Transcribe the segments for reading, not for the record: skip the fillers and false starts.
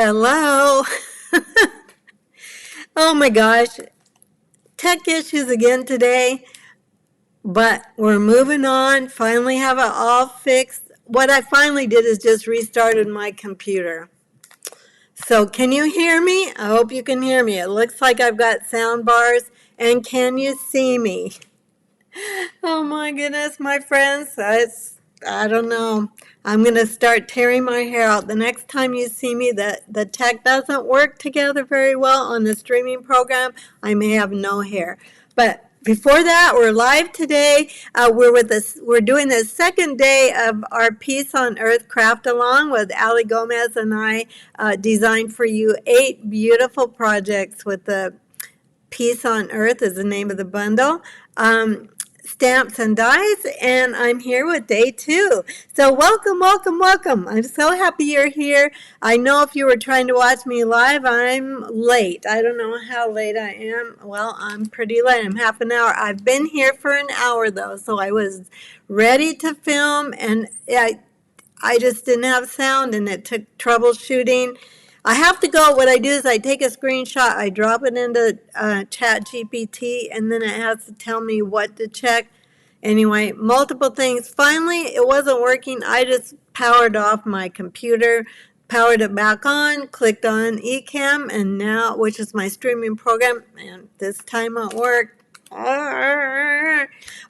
Hello. Oh my gosh. Tech issues again today, but we're moving on. Finally have it all fixed. What I finally did is just restarted my computer. So can you hear me? I hope you can hear me. It looks like I've got sound bars. And can you see me? Oh my goodness, my friends. I don't know. I'm going to start tearing my hair out. The next time you see me, the tech doesn't work together very well on the streaming program. I may have no hair. But before that, we're live today. We're doing the second day of our Peace on Earth craft along with Ali Gomez and I designed for you 8 beautiful projects with the Peace on Earth is the name of the bundle. Stamps and dies, and I'm here with day 2. So welcome, welcome, welcome. I'm so happy you're here. I know if you were trying to watch me live, I'm late. I don't know how late I am. Well, I'm pretty late. I'm half an hour. I've been here for an hour, though, so I was ready to film, and I just didn't have sound, and it took troubleshooting. I have to go. What I do is I take a screenshot, I drop it into Chat GPT, and then it has to tell me what to check. Anyway, multiple things. Finally, it wasn't working. I just powered off my computer, powered it back on, clicked on Ecamm, and now, which is my streaming program, and this time it worked.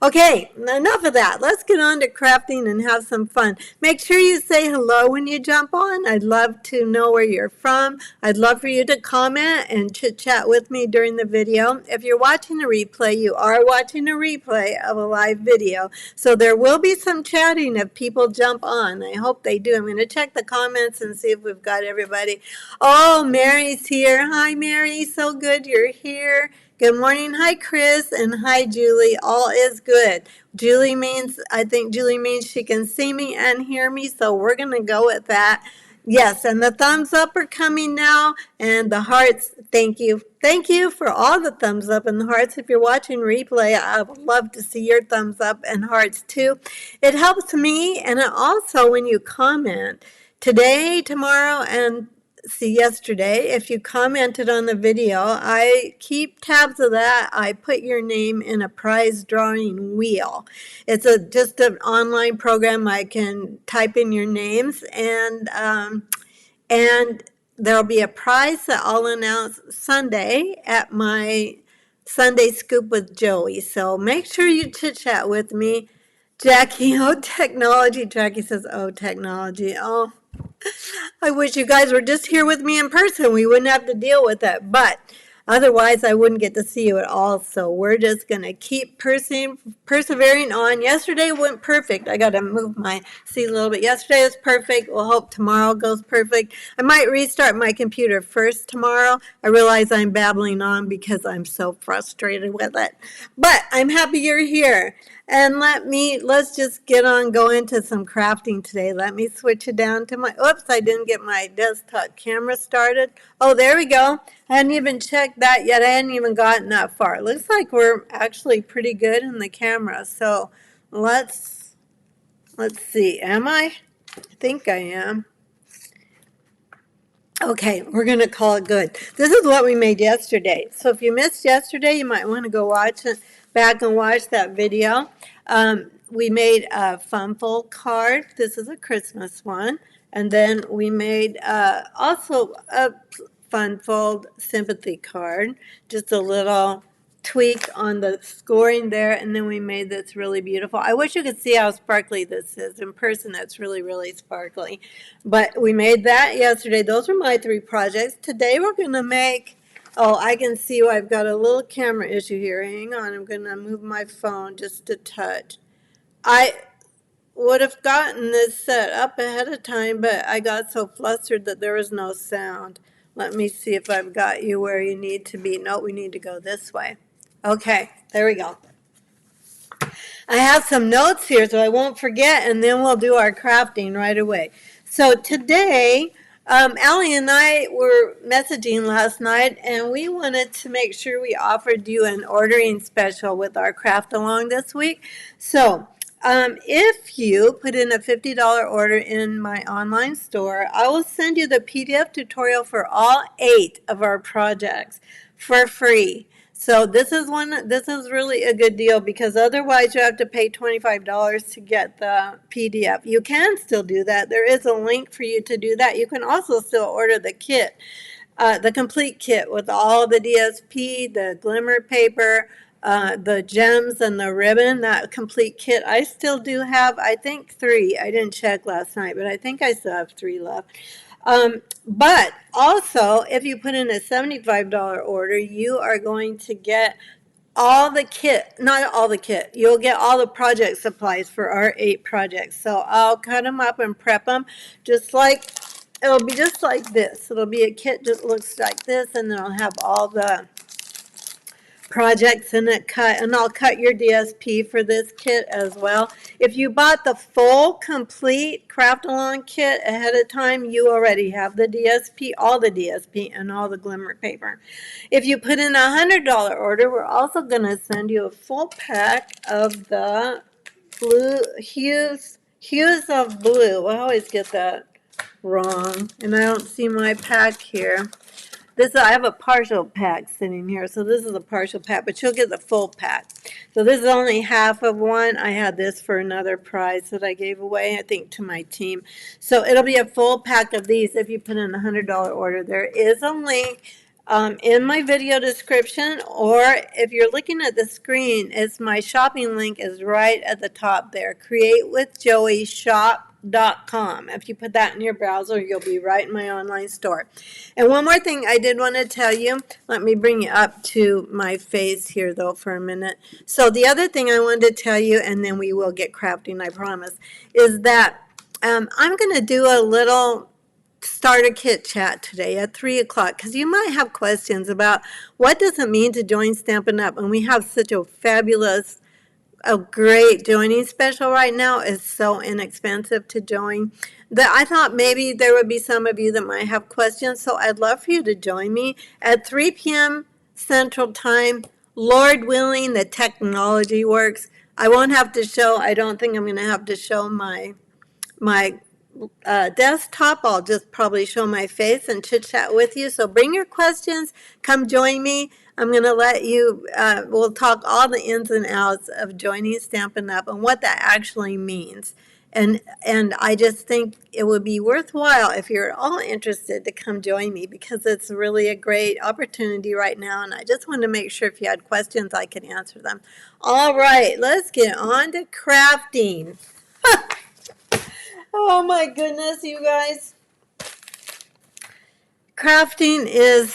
Okay, enough of that. Let's get on to crafting and have some fun. Make sure you say hello when you jump on. I'd love to know where you're from. I'd love for you to comment and chit-chat with me during the video. If you're watching a replay, you are watching a replay of a live video. So there will be some chatting if people jump on. I hope they do. I'm going to check the comments and see if we've got everybody. Oh, Mary's here. Hi, Mary. So good you're here. Good morning. Hi, Chris, and hi, Julie. All is good. I think Julie means she can see me and hear me, so we're going to go with that. Yes, and the thumbs up are coming now, and the hearts, thank you. Thank you for all the thumbs up and the hearts. If you're watching replay, I would love to see your thumbs up and hearts too. It helps me, and it also, when you comment today, tomorrow, and see yesterday, if you commented on the video, I keep tabs of that. I put your name in a prize drawing wheel. It's just an online program. I can type in your names, and there'll be a prize that I'll announce Sunday at my Sunday Scoop with Joey. So make sure you chit chat with me. Jackie, oh, technology. Jackie says, oh, technology. Oh, I wish you guys were just here with me in person. We wouldn't have to deal with it. But otherwise, I wouldn't get to see you at all. So we're just going to keep persevering on. Yesterday went perfect. I got to move my seat a little bit. Yesterday was perfect. We'll hope tomorrow goes perfect. I might restart my computer first tomorrow. I realize I'm babbling on because I'm so frustrated with it. But I'm happy you're here. And let's just get on going to some crafting today. Let me switch it down to oops, I didn't get my desktop camera started. Oh, there we go. I hadn't even checked that yet. I hadn't even gotten that far. It looks like we're actually pretty good in the camera. So let's see. Am I? I think I am. Okay, we're going to call it good. This is what we made yesterday. So if you missed yesterday, you might want to go back and watch that video. We made a funfold card. This is a Christmas one. And then we made also a funfold sympathy card. Just a little tweak on the scoring there, and then we made this really beautiful. I wish you could see how sparkly this is. In person, that's really, really sparkly. But we made that yesterday. Those are my 3 projects. Today we're going to make, oh, I can see I've got a little camera issue here. Hang on, I'm going to move my phone just a touch. I would have gotten this set up ahead of time, but I got so flustered that there was no sound. Let me see if I've got you where you need to be. No, we need to go this way. Okay, there we go. I have some notes here so I won't forget, and then we'll do our crafting right away. So today, Allie and I were messaging last night, and we wanted to make sure we offered you an ordering special with our craft along this week. So If you put in a $50 order in my online store, I will send you the PDF tutorial for all 8 of our projects for free. So this is really a good deal, because otherwise you have to pay $25 to get the PDF. You can still do that. There is a link for you to do that. You can also still order the kit, the complete kit with all the DSP, the glimmer paper, the gems, and the ribbon. That complete kit. I still do have, I think, 3. I didn't check last night, but I think I still have 3 left. But also, if you put in a $75 order, you are going to get all the kit, not all the kit, you'll get all the project supplies for our 8 projects. So I'll cut them up and prep them just like, it'll be just like this. It'll be a kit that looks like this, and then I'll have all the projects in it cut, and I'll cut your DSP for this kit as well. If you bought the full complete craft along kit ahead of time, you already have the DSP, all the DSP, and all the glimmer paper. If you put in a $100 order, we're also going to send you a full pack of the blue hues of blue. I always get that wrong, and I don't see my pack here. I have a partial pack sitting here, so this is a partial pack, but you'll get the full pack. So this is only half of one. I had this for another prize that I gave away, I think, to my team. So it'll be a full pack of these if you put in a $100 order. There is a link in my video description, or if you're looking at the screen, it's my shopping link is right at the top there. CreateWithJoeyShop.com. If you put that in your browser, you'll be right in my online store. And one more thing I did want to tell you, let me bring you up to my face here though for a minute. So the other thing I wanted to tell you, and then we will get crafting, I promise, is that I'm going to do a little starter kit chat today at 3 o'clock, because you might have questions about what does it mean to join Stampin' Up! And we have such a fabulous, a great joining special right now. It's so inexpensive to join that I thought maybe there would be some of you that might have questions. So I'd love for you to join me at 3 p.m. Central Time. Lord willing, the technology works. I won't have to show, I don't think I'm going to have to show my desktop. I'll just probably show my face and chit chat with you. So bring your questions, come join me. I'm going to let you, we'll talk all the ins and outs of joining Stampin' Up! And what that actually means. And I just think it would be worthwhile if you're all interested to come join me, because it's really a great opportunity right now. And I just wanted to make sure if you had questions, I could answer them. All right, let's get on to crafting. Oh my goodness, you guys. Crafting is,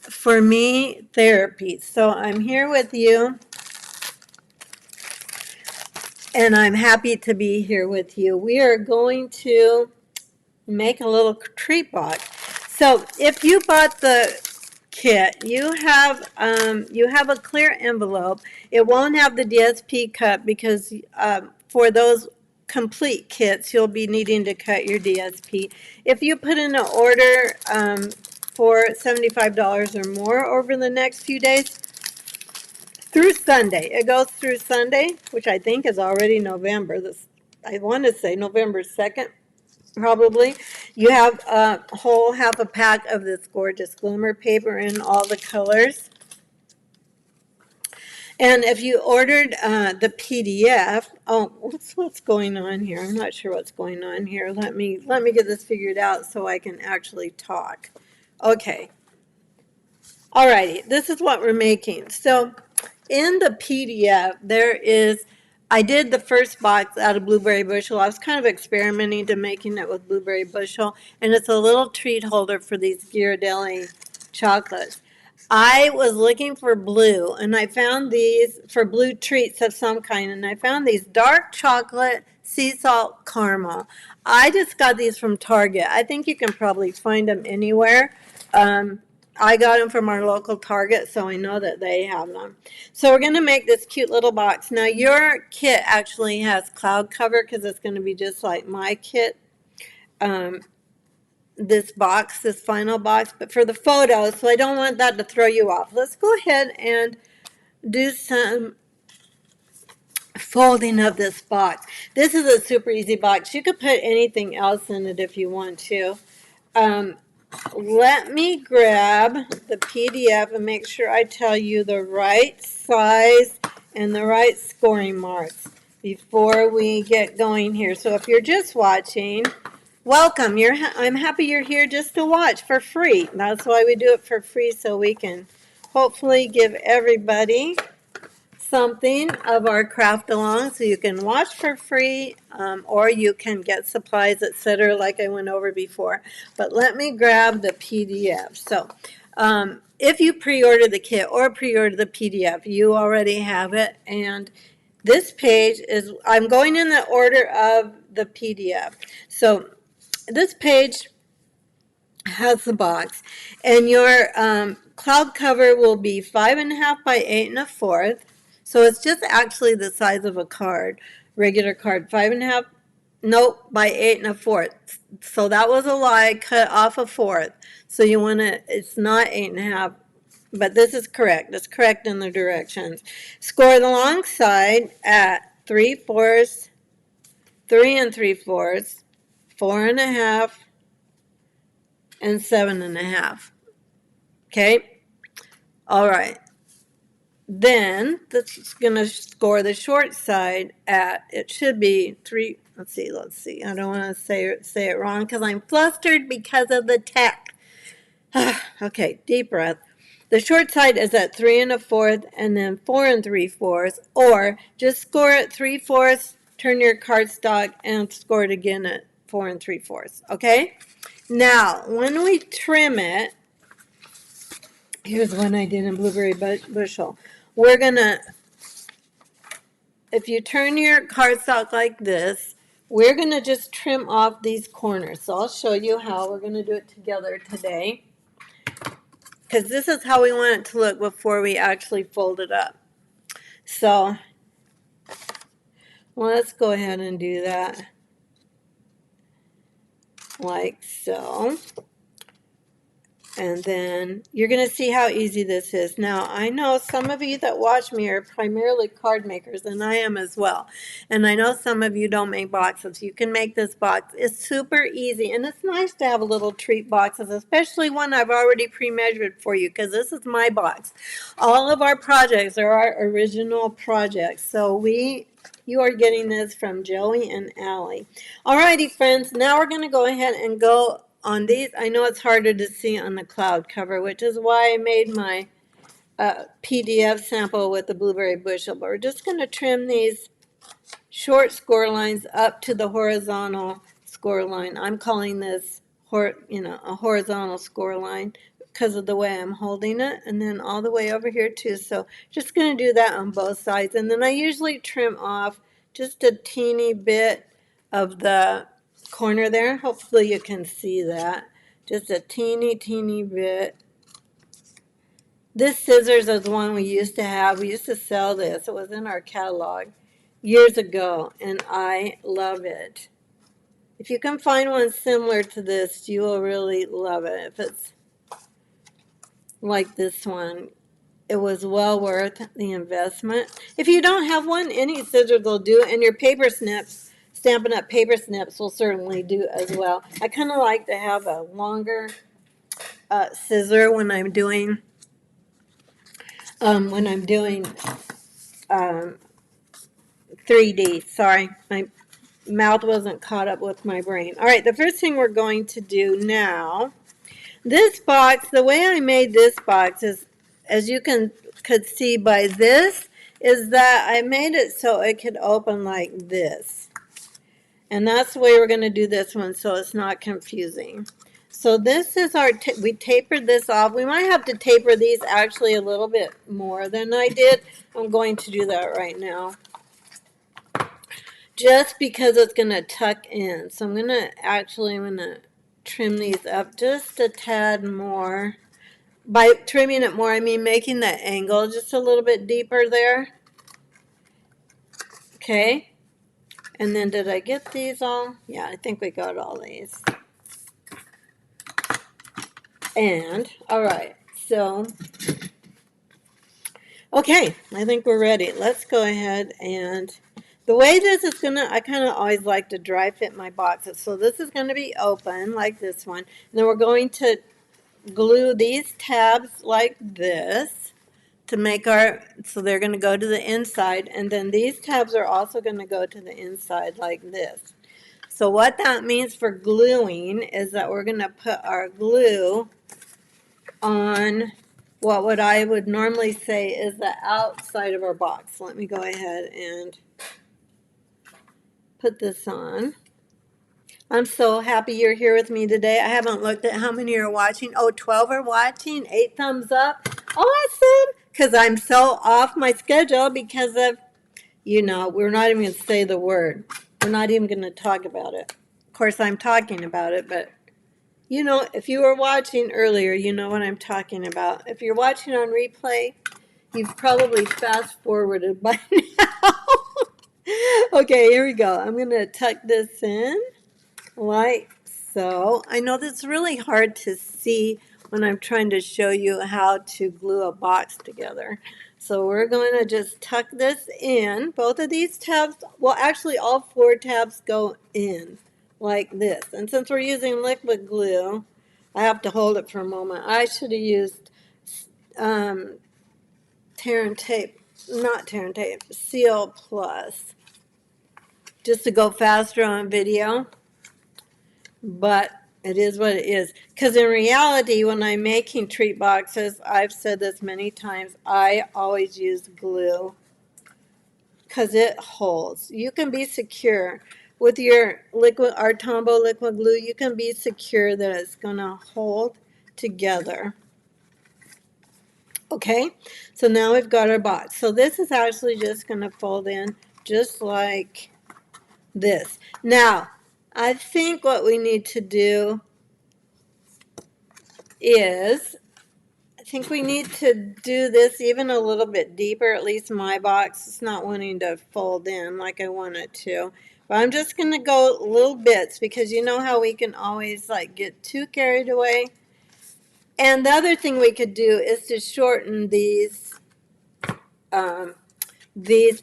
for me, therapy. So I'm here with you, and I'm happy to be here with you. We are going to make a little treat box. So if you bought the kit, you have a clear envelope. It won't have the DSP cut, because for those complete kits, you'll be needing to cut your DSP. If you put in an order for $75 or more over the next few days, through Sunday, it goes through Sunday, which I think is already November. I want to say November 2nd, probably. You have a whole half a pack of this gorgeous glimmer paper in all the colors. And if you ordered the PDF, oh, what's going on here? I'm not sure what's going on here. Let me get this figured out so I can actually talk. Okay. Alrighty, this is what we're making. So in the PDF, I did the first box out of Blueberry Bushel. I was kind of experimenting to making it with Blueberry Bushel, and it's a little treat holder for these Ghirardelli chocolates. I was looking for blue, and I found these for blue treats of some kind, and I found these dark chocolate sea salt caramel. I just got these from Target. I think you can probably find them anywhere. I got them from our local Target, so I know that they have them. So we're going to make this cute little box. Now, your kit actually has cloud cover, because it's going to be just like my kit. This box, this final box, but for the photos, so I don't want that to throw you off. Let's go ahead and do some folding of this box. This is a super easy box. You could put anything else in it if you want to. Um, Let me grab the PDF and make sure I tell you the right size and the right scoring marks before we get going here. So if you're just watching, welcome. I'm happy you're here just to watch for free. That's why we do it for free, so we can hopefully give everybody something of our craft along, so you can watch for free, or you can get supplies, etc., like I went over before. But let me grab the PDF. So if you pre-order the kit or pre-order the PDF, you already have it. And this page is, I'm going in the order of the PDF. So this page has the box, and your cloud cover will be 5.5 by 8 1/4. So it's just actually the size of a card, regular card, 5.5, nope, by 8 1/4. So that was a lie, cut off a fourth. So you want to, it's not 8.5, but this is correct. It's correct in the directions. Score the long side at 3/4, 3 3/4, 4.5, and 7.5. Okay, all right. Then that's going to score the short side at, it should be 3. Let's see. I don't want to say it wrong because I'm flustered because of the tech. Okay, deep breath. The short side is at 3 1/4 and then 4 3/4, or just score at 3/4, turn your cardstock and score it again at 4 3/4. Okay. Now, when we trim it, here's one I did in blueberry bushel. We're gonna, if you turn your cardstock like this, we're gonna just trim off these corners. So I'll show you how we're gonna do it together today, because this is how we want it to look before we actually fold it up. So let's go ahead and do that like so. And then you're going to see how easy this is. Now, I know some of you that watch me are primarily card makers, and I am as well. And I know some of you don't make boxes. You can make this box. It's super easy, and it's nice to have little treat boxes, especially one I've already pre-measured for you, because this is my box. All of our projects are our original projects. So you are getting this from Joey and Allie. Alrighty, friends, now we're going to go ahead and go on these. I know it's harder to see on the cloud cover, which is why I made my PDF sample with the blueberry bushel. But we're just going to trim these short score lines up to the horizontal score line. I'm calling this a horizontal score line because of the way I'm holding it, and then all the way over here too. So just going to do that on both sides, and then I usually trim off just a teeny bit of the corner there. Hopefully you can see that, just a teeny bit. This scissors is one we used to have. We used to sell this. It was in our catalog years ago, and I love it. If you can find one similar to this, you will really love it. If it's like this one, it was well worth the investment. If you don't have one, any scissors will do, and your paper snips, Stampin' Up! Paper snips will certainly do as well. I kind of like to have a longer scissor when I'm doing 3D. Sorry, my mouth wasn't caught up with my brain. All right, the first thing we're going to do now, this box, the way I made this box is, as you could see by this, is that I made it so it could open like this. And that's the way we're going to do this one, so it's not confusing. So this is our, we tapered this off. We might have to taper these actually a little bit more than I did. I'm going to do that right now, just because it's going to tuck in. So I'm going to trim these up just a tad more. By trimming it more, I mean making the angle just a little bit deeper there. Okay. And then did I get these all? Yeah, I think we got all these. And, all right, so Okay, I think we're ready. Let's go ahead and the way this is gonna, I kind of always like to dry fit my boxes. So this is gonna be open like this one. And then we're going to glue these tabs like this to make our, so they're gonna go to the inside. And then these tabs are also gonna go to the inside like this. So what that means for gluing is that we're gonna put our glue on what I would normally say is the outside of our box. Let me go ahead and put this on. I'm so happy you're here with me today. I haven't looked at how many are watching. Oh, 12 are watching. 8 thumbs up. Awesome. Because I'm so off my schedule because of, we're not even going to say the word. We're not even going to talk about it. Of course, I'm talking about it, but if you were watching earlier, you know what I'm talking about. If you're watching on replay, you've probably fast forwarded by now. Okay, here we go. I'm going to tuck this in like so. I know that's really hard to see when I'm trying to show you how to glue a box together. So we're going to just tuck this in. Both of these tabs, well, actually all 4 tabs go in like this. And since we're using liquid glue, I have to hold it for a moment. I should have used tear and tape, not tear and tape, Seal Plus, just to go faster on video. But it is what it is. Because in reality, when I'm making treat boxes, I've said this many times, I always use glue because it holds. You can be secure with your liquid Artombo liquid glue. You can be secure that it's going to hold together. Okay, so now we've got our box. So this is actually just going to fold in just like this. Now, I think what we need to do is, I think we need to do this even a little bit deeper. At least my box is not wanting to fold in like I want it to. But I'm just going to go little bits because you know how we can always like get too carried away. And the other thing we could do is to shorten these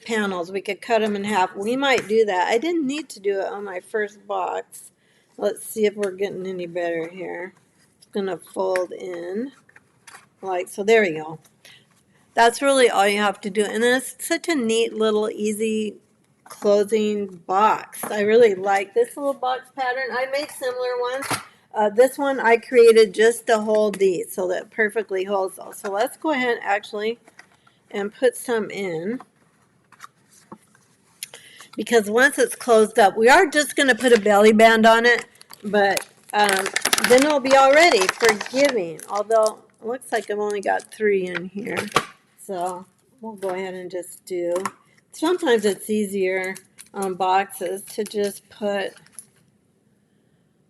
panels. We could cut them in half. We might do that. I didn't need to do it on my first box. Let's see if we're getting any better here. It's going to fold in like so. There you go. That's really all you have to do. And then it's such a neat little easy closing box. I really like this little box pattern. I make similar ones. This one I created just to hold these so that it perfectly holds those. So let's go ahead actually and put some in. Because once it's closed up, we are just going to put a belly band on it, but then it'll be all ready for giving. Although it looks like I've only got 3 in here. So we'll go ahead and just do. Sometimes it's easier on boxes to just put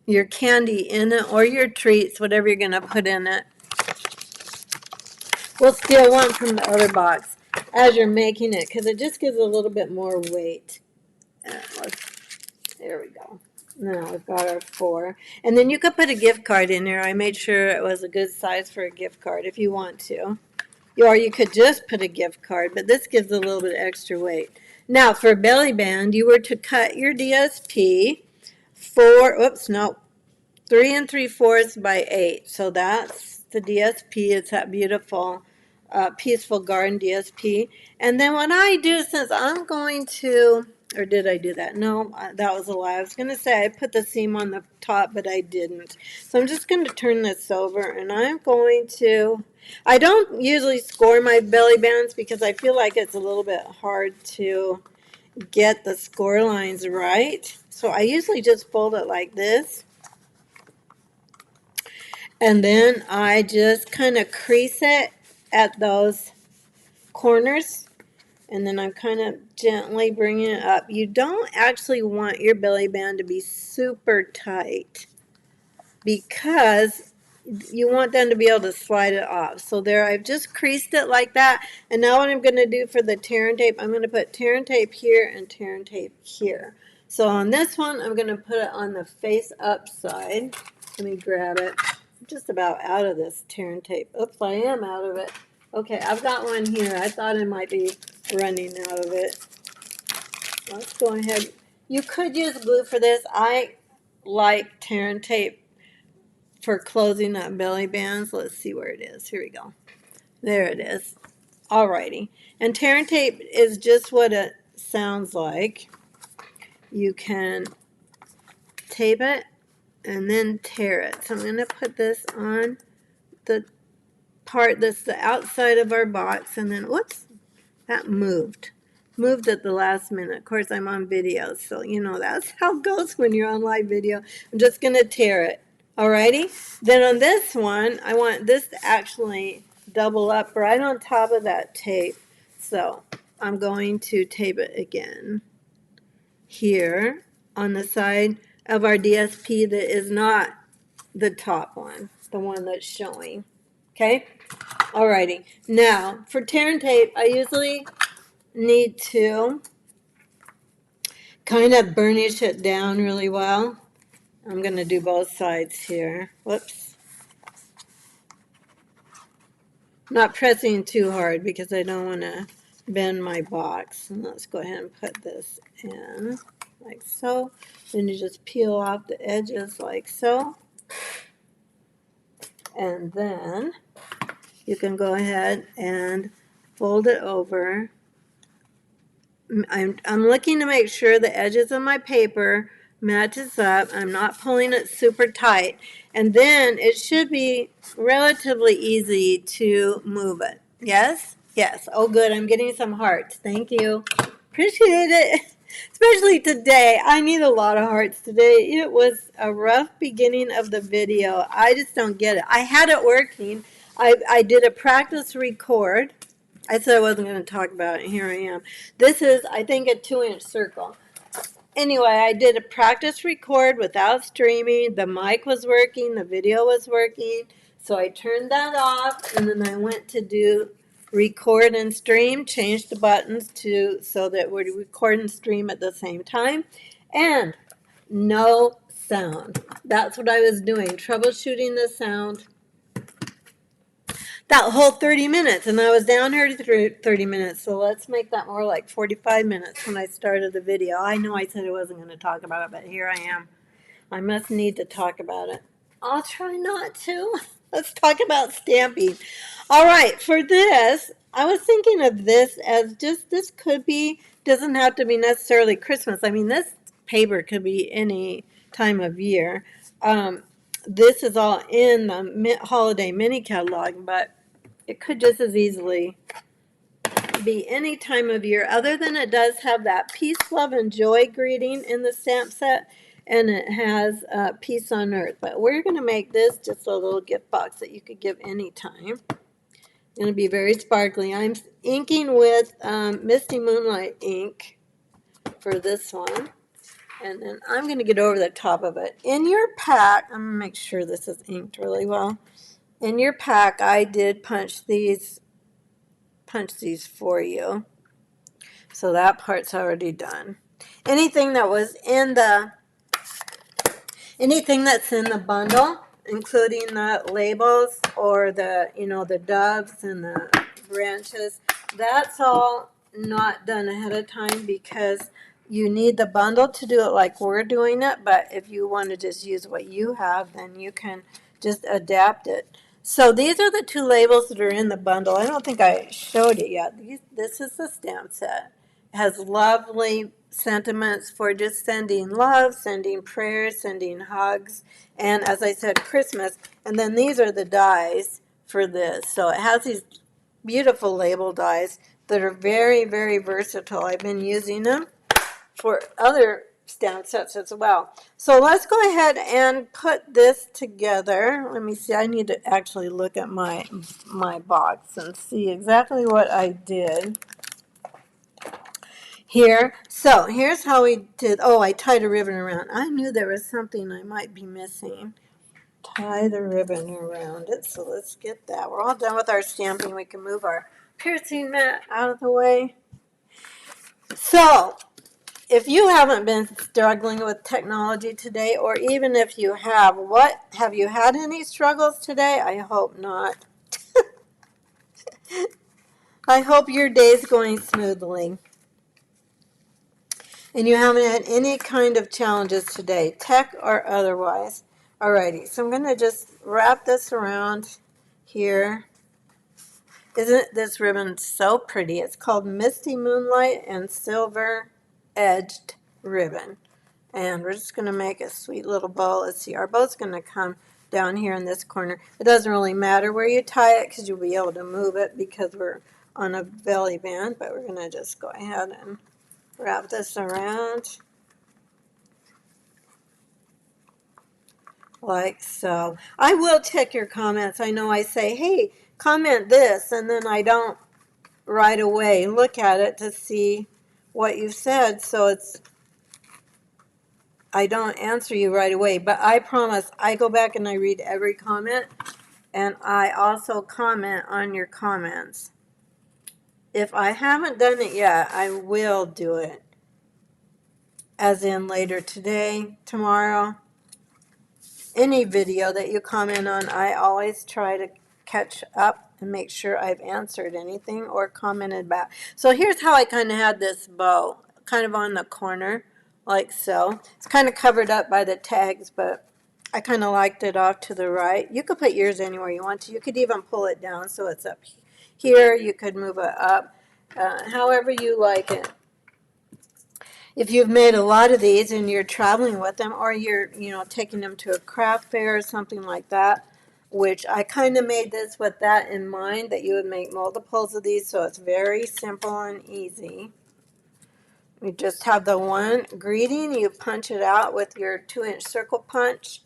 your candy in it or your treats, whatever you're going to put in it. We'll steal one from the other box as you're making it because it just gives a little bit more weight. There we go. Now we've got our 4. And then you could put a gift card in there. I made sure it was a good size for a gift card if you want to. Or you could just put a gift card, but this gives a little bit extra weight. Now, for a belly band, you were to cut your DSP 3 3/4 by 8. So that's the DSP. It's that beautiful Peaceful Garden DSP. And then what I do, since I'm going to, or did I do that? No, that was a lie. I was going to say I put the seam on the top, but I didn't. So I'm just going to turn this over, and I'm going to, I don't usually score my belly bands because I feel like it's a little bit hard to get the score lines right. So I usually just fold it like this. And then I just kind of crease it at those corners. And then I'm kind of gently bringing it up. You don't actually want your belly band to be super tight because you want them to be able to slide it off. So there, I've just creased it like that. And now what I'm going to do for the tear and tape, I'm going to put tear and tape here and tear and tape here. So on this one, I'm going to put it on the face up side. Let me grab it. I'm just about out of this tear and tape. Oops, I am out of it. Okay, I've got one here. I thought I might be running out of it. Let's go ahead. You could use glue for this. I like tear and tape for closing up belly bands. Let's see where it is. Here we go. There it is. Alrighty. And tear and tape is just what it sounds like. You can tape it and then tear it. So I'm going to put this on the part that's the outside of our box, and then, whoops, that moved. Moved at the last minute. Of course, I'm on video, so you know that's how it goes when you're on live video. I'm just going to tear it. Alrighty? Then on this one, I want this to actually double up right on top of that tape. So I'm going to tape it again here on the side of our DSP that is not the top one, the one that's showing. Okay? Alrighty. Now, for tear and tape, I usually need to kind of burnish it down really well. I'm going to do both sides here. Whoops. Not pressing too hard because I don't want to bend my box. And let's go ahead and put this in like so. Then you just peel off the edges like so. And then you can go ahead and fold it over. I'm looking to make sure the edges of my paper matches up. I'm not pulling it super tight. And then it should be relatively easy to move it. Yes? Yes. Oh, good. I'm getting some hearts. Thank you. Appreciate it. Especially today. I need a lot of hearts today. It was a rough beginning of the video. I just don't get it. I had it working. I did a practice record. I said I wasn't going to talk about it. Here I am. This is, I think, a 2-inch circle. Anyway, I did a practice record without streaming. The mic was working. The video was working. So I turned that off, and then I went to do record and stream, changed the buttons to so that we record and stream at the same time. And no sound. That's what I was doing, troubleshooting the sound. That whole 30 minutes, and I was down here to 30 minutes, so let's make that more like 45 minutes when I started the video. I know I said I wasn't going to talk about it, but here I am. I must need to talk about it. I'll try not to. Let's talk about stamping. All right, for this, I was thinking of this as just, this could be, doesn't have to be necessarily Christmas. I mean, this paper could be any time of year. This is all in the holiday mini catalog, but it could just as easily be any time of year, other than it does have that peace, love, and joy greeting in the stamp set, and it has peace on earth. But we're going to make this just a little gift box that you could give any time. It's going to be very sparkly. I'm inking with Misty Moonlight ink for this one. And then I'm going to get over the top of it. In your pack, I'm going to make sure this is inked really well. In your pack, I did punch these for you. So that part's already done. Anything that's in the bundle, including the labels or the, the doves and the branches, that's all not done ahead of time because you need the bundle to do it like we're doing it. But if you want to just use what you have, then you can just adapt it. So these are the two labels that are in the bundle. I don't think I showed it yet. This is the stamp set. It has lovely sentiments for just sending love, sending prayers, sending hugs, and as I said, Christmas. And then these are the dies for this. So it has these beautiful label dies that are very, very versatile. I've been using them for other stamp sets as well. So let's go ahead and put this together. Let me see. I need to actually look at my box and see exactly what I did here. So here's how we did. Oh, I tied a ribbon around. I knew there was something I might be missing. Tie the ribbon around it. So let's get that. We're all done with our stamping. We can move our piercing mat out of the way. So if you haven't been struggling with technology today, or even if you have you had any struggles today? I hope not. I hope your day's going smoothly. And you haven't had any kind of challenges today, tech or otherwise. Alrighty, so I'm going to just wrap this around here. Isn't this ribbon so pretty? It's called Misty Moonlight and Silver Edged Ribbon. And we're just going to make a sweet little bow. Let's see, our bow's going to come down here in this corner. It doesn't really matter where you tie it because you'll be able to move it because we're on a belly band, but we're going to just go ahead and wrap this around like so. I will check your comments. I know I say, hey, comment this, and then I don't right away look at it to see what you've said, so I don't answer you right away, but I promise I go back and I read every comment, and I also comment on your comments. If I haven't done it yet, I will do it, as in later today, tomorrow. Any video that you comment on, I always try to catch up and make sure I've answered anything or commented back. So here's how I kind of had this bow, kind of on the corner, like so. It's kind of covered up by the tags, but I kind of liked it off to the right. You could put yours anywhere you want to. You could even pull it down so it's up here. You could move it up, however you like it. If you've made a lot of these and you're traveling with them, or you're, taking them to a craft fair or something like that, which I kind of made this with that in mind, that you would make multiples of these, so it's very simple and easy. You just have the one greeting, you punch it out with your 2-inch circle punch,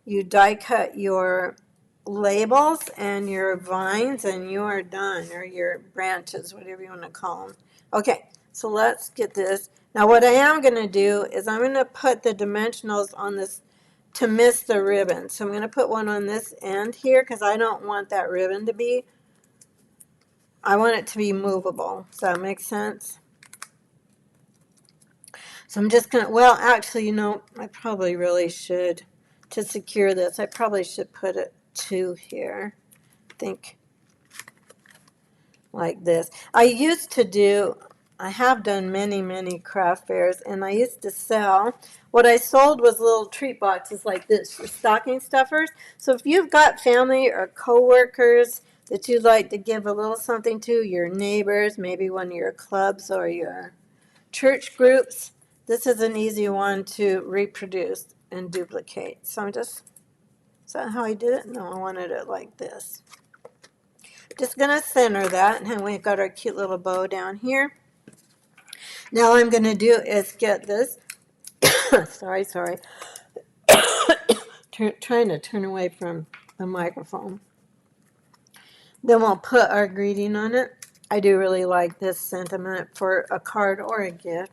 you die cut your labels and your vines, and you are done, or your branches, whatever you want to call them. Okay, so let's get this. Now what I am going to do is I'm going to put the dimensionals on this to miss the ribbon. So I'm going to put one on this end here because I don't want that ribbon to be, I want it to be movable. Does that make sense? So I'm just going to, well, actually, I probably really should, to secure this, I probably should put it 2 here. I think like this. I have done many, many craft fairs, and I used to sell, what I sold was little treat boxes like this for stocking stuffers. So if you've got family or coworkers that you'd like to give a little something to, your neighbors, maybe one of your clubs or your church groups, this is an easy one to reproduce and duplicate. So is that how I did it? No, I wanted it like this. Just going to center that, and we've got our cute little bow down here. Now what I'm going to do is get this, sorry, trying to turn away from the microphone. Then we'll put our greeting on it. I do really like this sentiment for a card or a gift.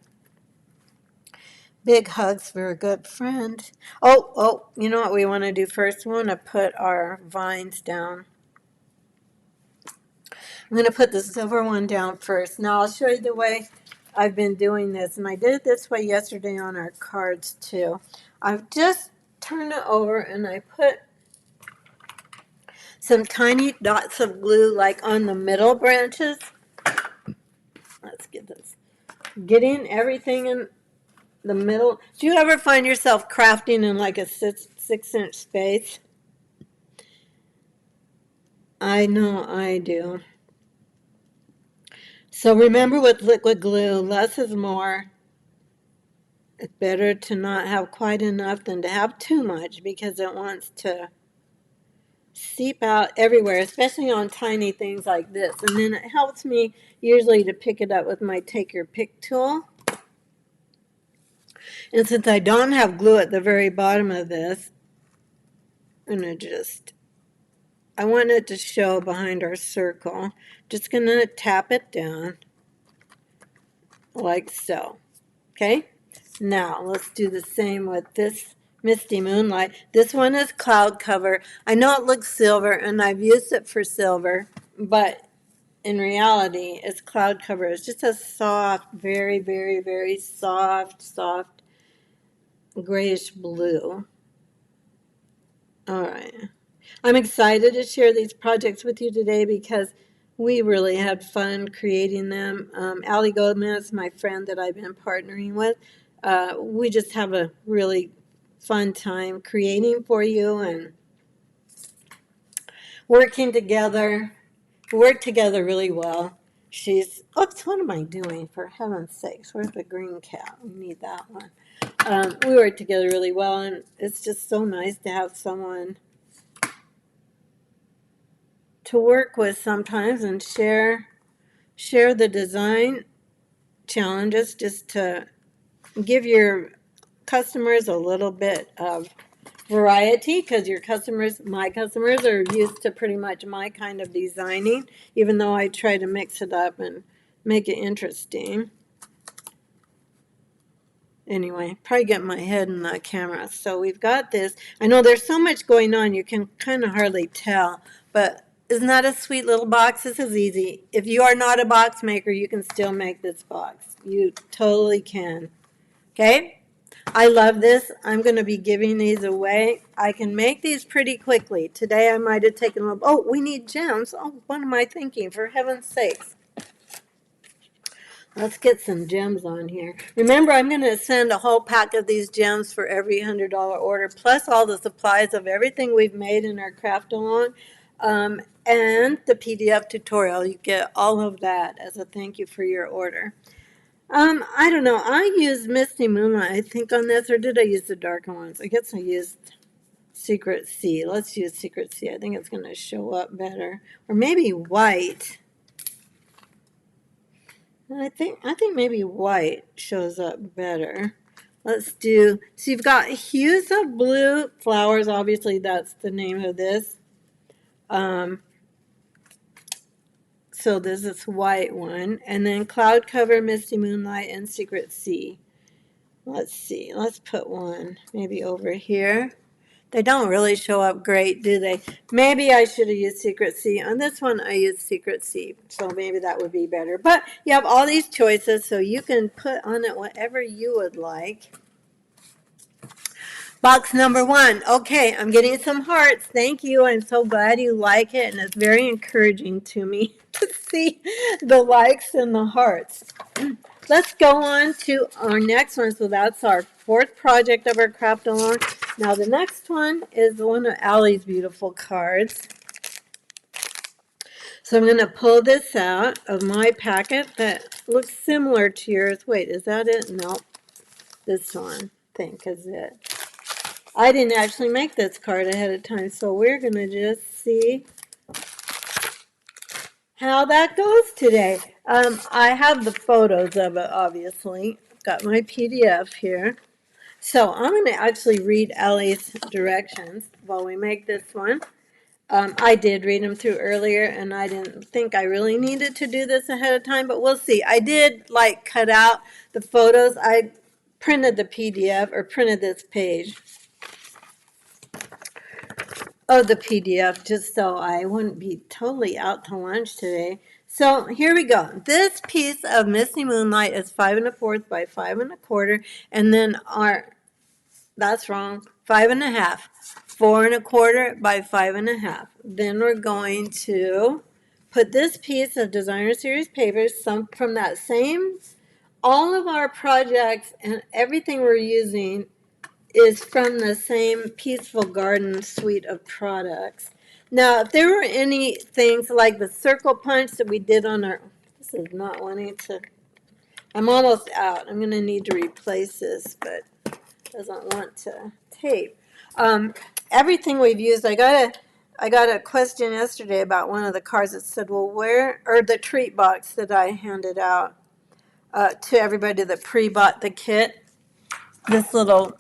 Big hugs for a good friend. Oh, you know what we want to do first? We want to put our vines down. I'm going to put the silver one down first. Now I'll show you the way I've been doing this, and I did it this way yesterday on our cards too. I've just turned it over and I put some tiny dots of glue like on the middle branches. Let's get this. Getting everything in the middle. Do you ever find yourself crafting in like a 6-inch space? I know I do. So remember with liquid glue, less is more. It's better to not have quite enough than to have too much, because it wants to seep out everywhere, especially on tiny things like this. And then it helps me usually to pick it up with my take your pick tool. And since I don't have glue at the very bottom of this, I'm going to I want it to show behind our circle. Just going to tap it down like so. Okay? Now, let's do the same with this Misty Moonlight. This one is cloud cover. I know it looks silver, and I've used it for silver, but in reality, it's cloud cover. It's just a soft, very, very, very soft grayish blue. All right. I'm excited to share these projects with you today because We really had fun creating them. Allie Gomez, my friend that I've been partnering with, we just have a really fun time creating for you and working together. Work together really well. Oops, what am I doing? For heaven's sakes, where's the green cat? We need that one. We work together really well, and it's just so nice to have someone to work with sometimes and share the design challenges, just to give your customers a little bit of variety, because my customers are used to pretty much my kind of designing, even though I try to mix it up and make it interesting. Anyway, probably get my head in the camera. So we've got this. I know there's so much going on, you can kind of hardly tell, but isn't that a sweet little box? This is easy. If you are not a box maker, you can still make this box. You totally can. Okay? I love this. I'm going to be giving these away. I can make these pretty quickly. Today I might have taken a little, oh, we need gems. Oh, what am I thinking? For heaven's sakes. Let's get some gems on here. Remember, I'm going to send a whole pack of these gems for every $100 order, plus all the supplies of everything we've made in our craft along, and the PDF tutorial. You get all of that as a thank you for your order. I don't know. I used Misty Moonlight, I think, on this, or did I use the darker ones? I guess I used Secret Sea. Let's use Secret Sea. I think it's going to show up better. Or maybe white. I think maybe white shows up better. Let's do, so you've got Hues of Blue Flowers. Obviously, that's the name of this. So there's this white one. And then Cloud Cover, Misty Moonlight, and Secret Sea. Let's see. Let's put one maybe over here. They don't really show up great, do they? Maybe I should have used Secret Sea. On this one, I used Secret Sea, so maybe that would be better. But you have all these choices, so you can put on it whatever you would like. Box number 1. Okay, I'm getting some hearts. Thank you. I'm so glad you like it, and it's very encouraging to me to see the likes and the hearts. Let's go on to our next one. So that's our 4th project of our craft along. Now the next one is one of Allie's beautiful cards. So I'm going to pull this out of my packet that looks similar to yours. Wait, is that it? Nope. This one, I think, is it. I didn't actually make this card ahead of time, so we're going to just see how that goes today. I have the photos of it, obviously. Got my PDF here. So I'm going to actually read Ellie's directions while we make this one. I did read them through earlier, and I didn't think I really needed to do this ahead of time, but we'll see. I did, like, cut out the photos. I printed the PDF, or printed this page of the PDF just so I wouldn't be totally out to lunch today. So here we go. This piece of Misty Moonlight is 5 1/4 by 5 1/4, and then that's wrong, 5 1/2, 4 1/4 by 5 1/2. Then we're going to put this piece of Designer Series paper, some from that same, all of our projects and everything we're using is from the same Peaceful Garden suite of products. Now, if there were any things like the circle punch that we did on our, this is not wanting to, I'm almost out. I'm going to need to replace this, but it doesn't want to tape. Everything we've used, I got a question yesterday about one of the cards that said, well, where, or the treat box that I handed out to everybody that pre-bought the kit, this little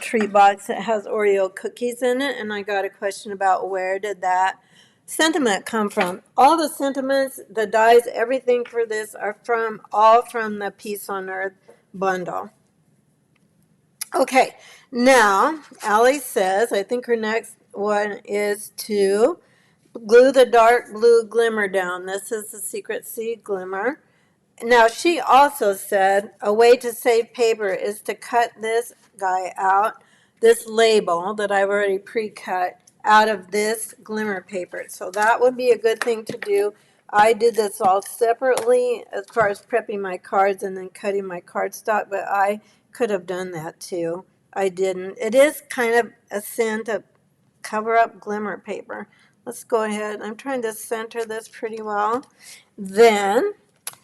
treat box that has Oreo cookies in it, and I got a question about where did that sentiment come from. All the sentiments, the dies, everything for this are all from the Peace on Earth bundle. Okay, now Allie says, I think her next one is to glue the dark blue glimmer down. This is the Secret Sea glimmer. Now, she also said a way to save paper is to cut this guy out, this label that I've already pre-cut out of this glimmer paper. So that would be a good thing to do. I did this all separately as far as prepping my cards and then cutting my cardstock, but I could have done that too. I didn't. It is kind of a sin to cover up glimmer paper. Let's go ahead. I'm trying to center this pretty well. Then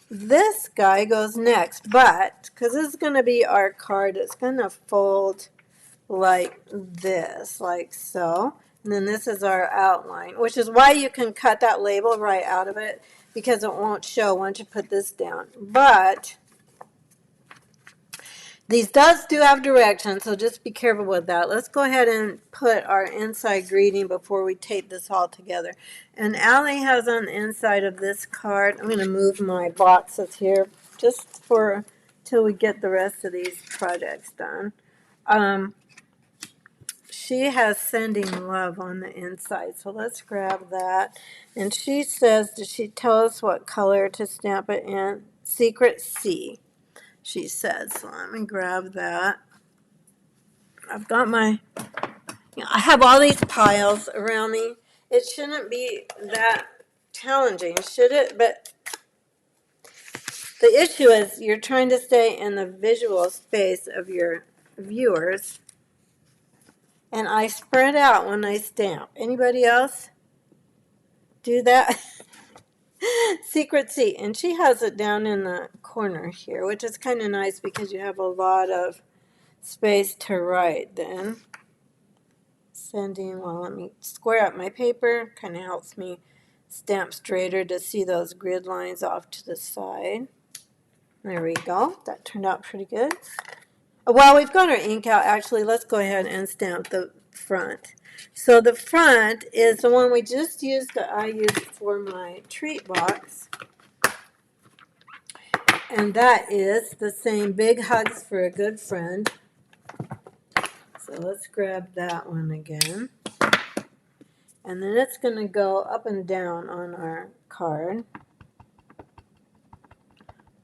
this guy goes next, but because this is going to be our card, it's going to fold like this, like so. And then this is our outline, which is why you can cut that label right out of it, because it won't show once you put this down. But these do have directions, so just be careful with that. Let's go ahead and put our inside greeting before we tape this all together. And Allie has on the inside of this card, I'm going to move my boxes here just for till we get the rest of these projects done. She has sending love on the inside, so let's grab that. And she says, did she tell us what color to stamp it in? Secret C, she says. So let me grab that. I've got my, I have all these piles around me. It shouldn't be that challenging, should it? But the issue is you're trying to stay in the visual space of your viewers. And I spread out when I stamp. Anybody else do that? Secret C. And she has it down in the corner here, which is kind of nice because you have a lot of space to write then. Sending, well, let me square up my paper. Kind of helps me stamp straighter to see those grid lines off to the side. There we go. That turned out pretty good. Well, we've got our ink out. Actually, let's go ahead and stamp the front. So the front is the one we just used that I used for my treat box. And that is the same Big Hugs for a Good Friend. So let's grab that one again. And then it's going to go up and down on our card.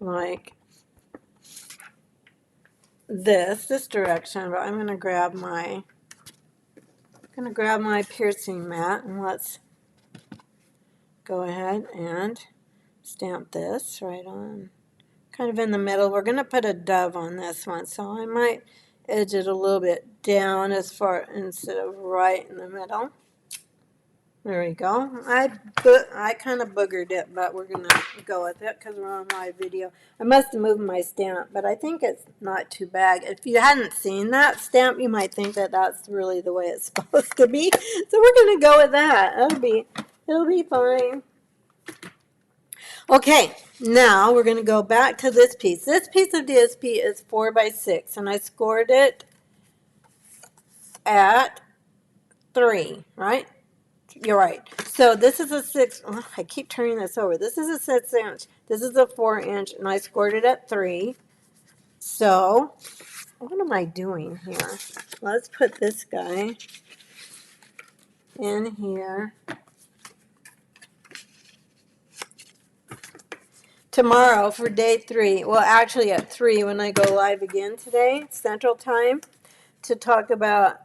Like this direction, but I'm going to grab my piercing mat, and let's go ahead and stamp this right on, kind of in the middle. We're going to put a dove on this one, so I might edge it a little bit down as far instead of right in the middle. There we go. I kind of boogered it, but we're going to go with it because we're on live video. I must have moved my stamp, but I think it's not too bad. If you hadn't seen that stamp, you might think that that's really the way it's supposed to be. So we're going to go with that. It'll be fine. Okay, now we're going to go back to this piece. This piece of DSP is 4x6, and I scored it at 3, right? You're right. So this is a 6. Oh, I keep turning this over. This is a 6 inch. This is a 4 inch, and I scored it at 3. So what am I doing here? Let's put this guy in here. Tomorrow for day 3. Well, actually at 3 when I go live again today, Central Time, to talk about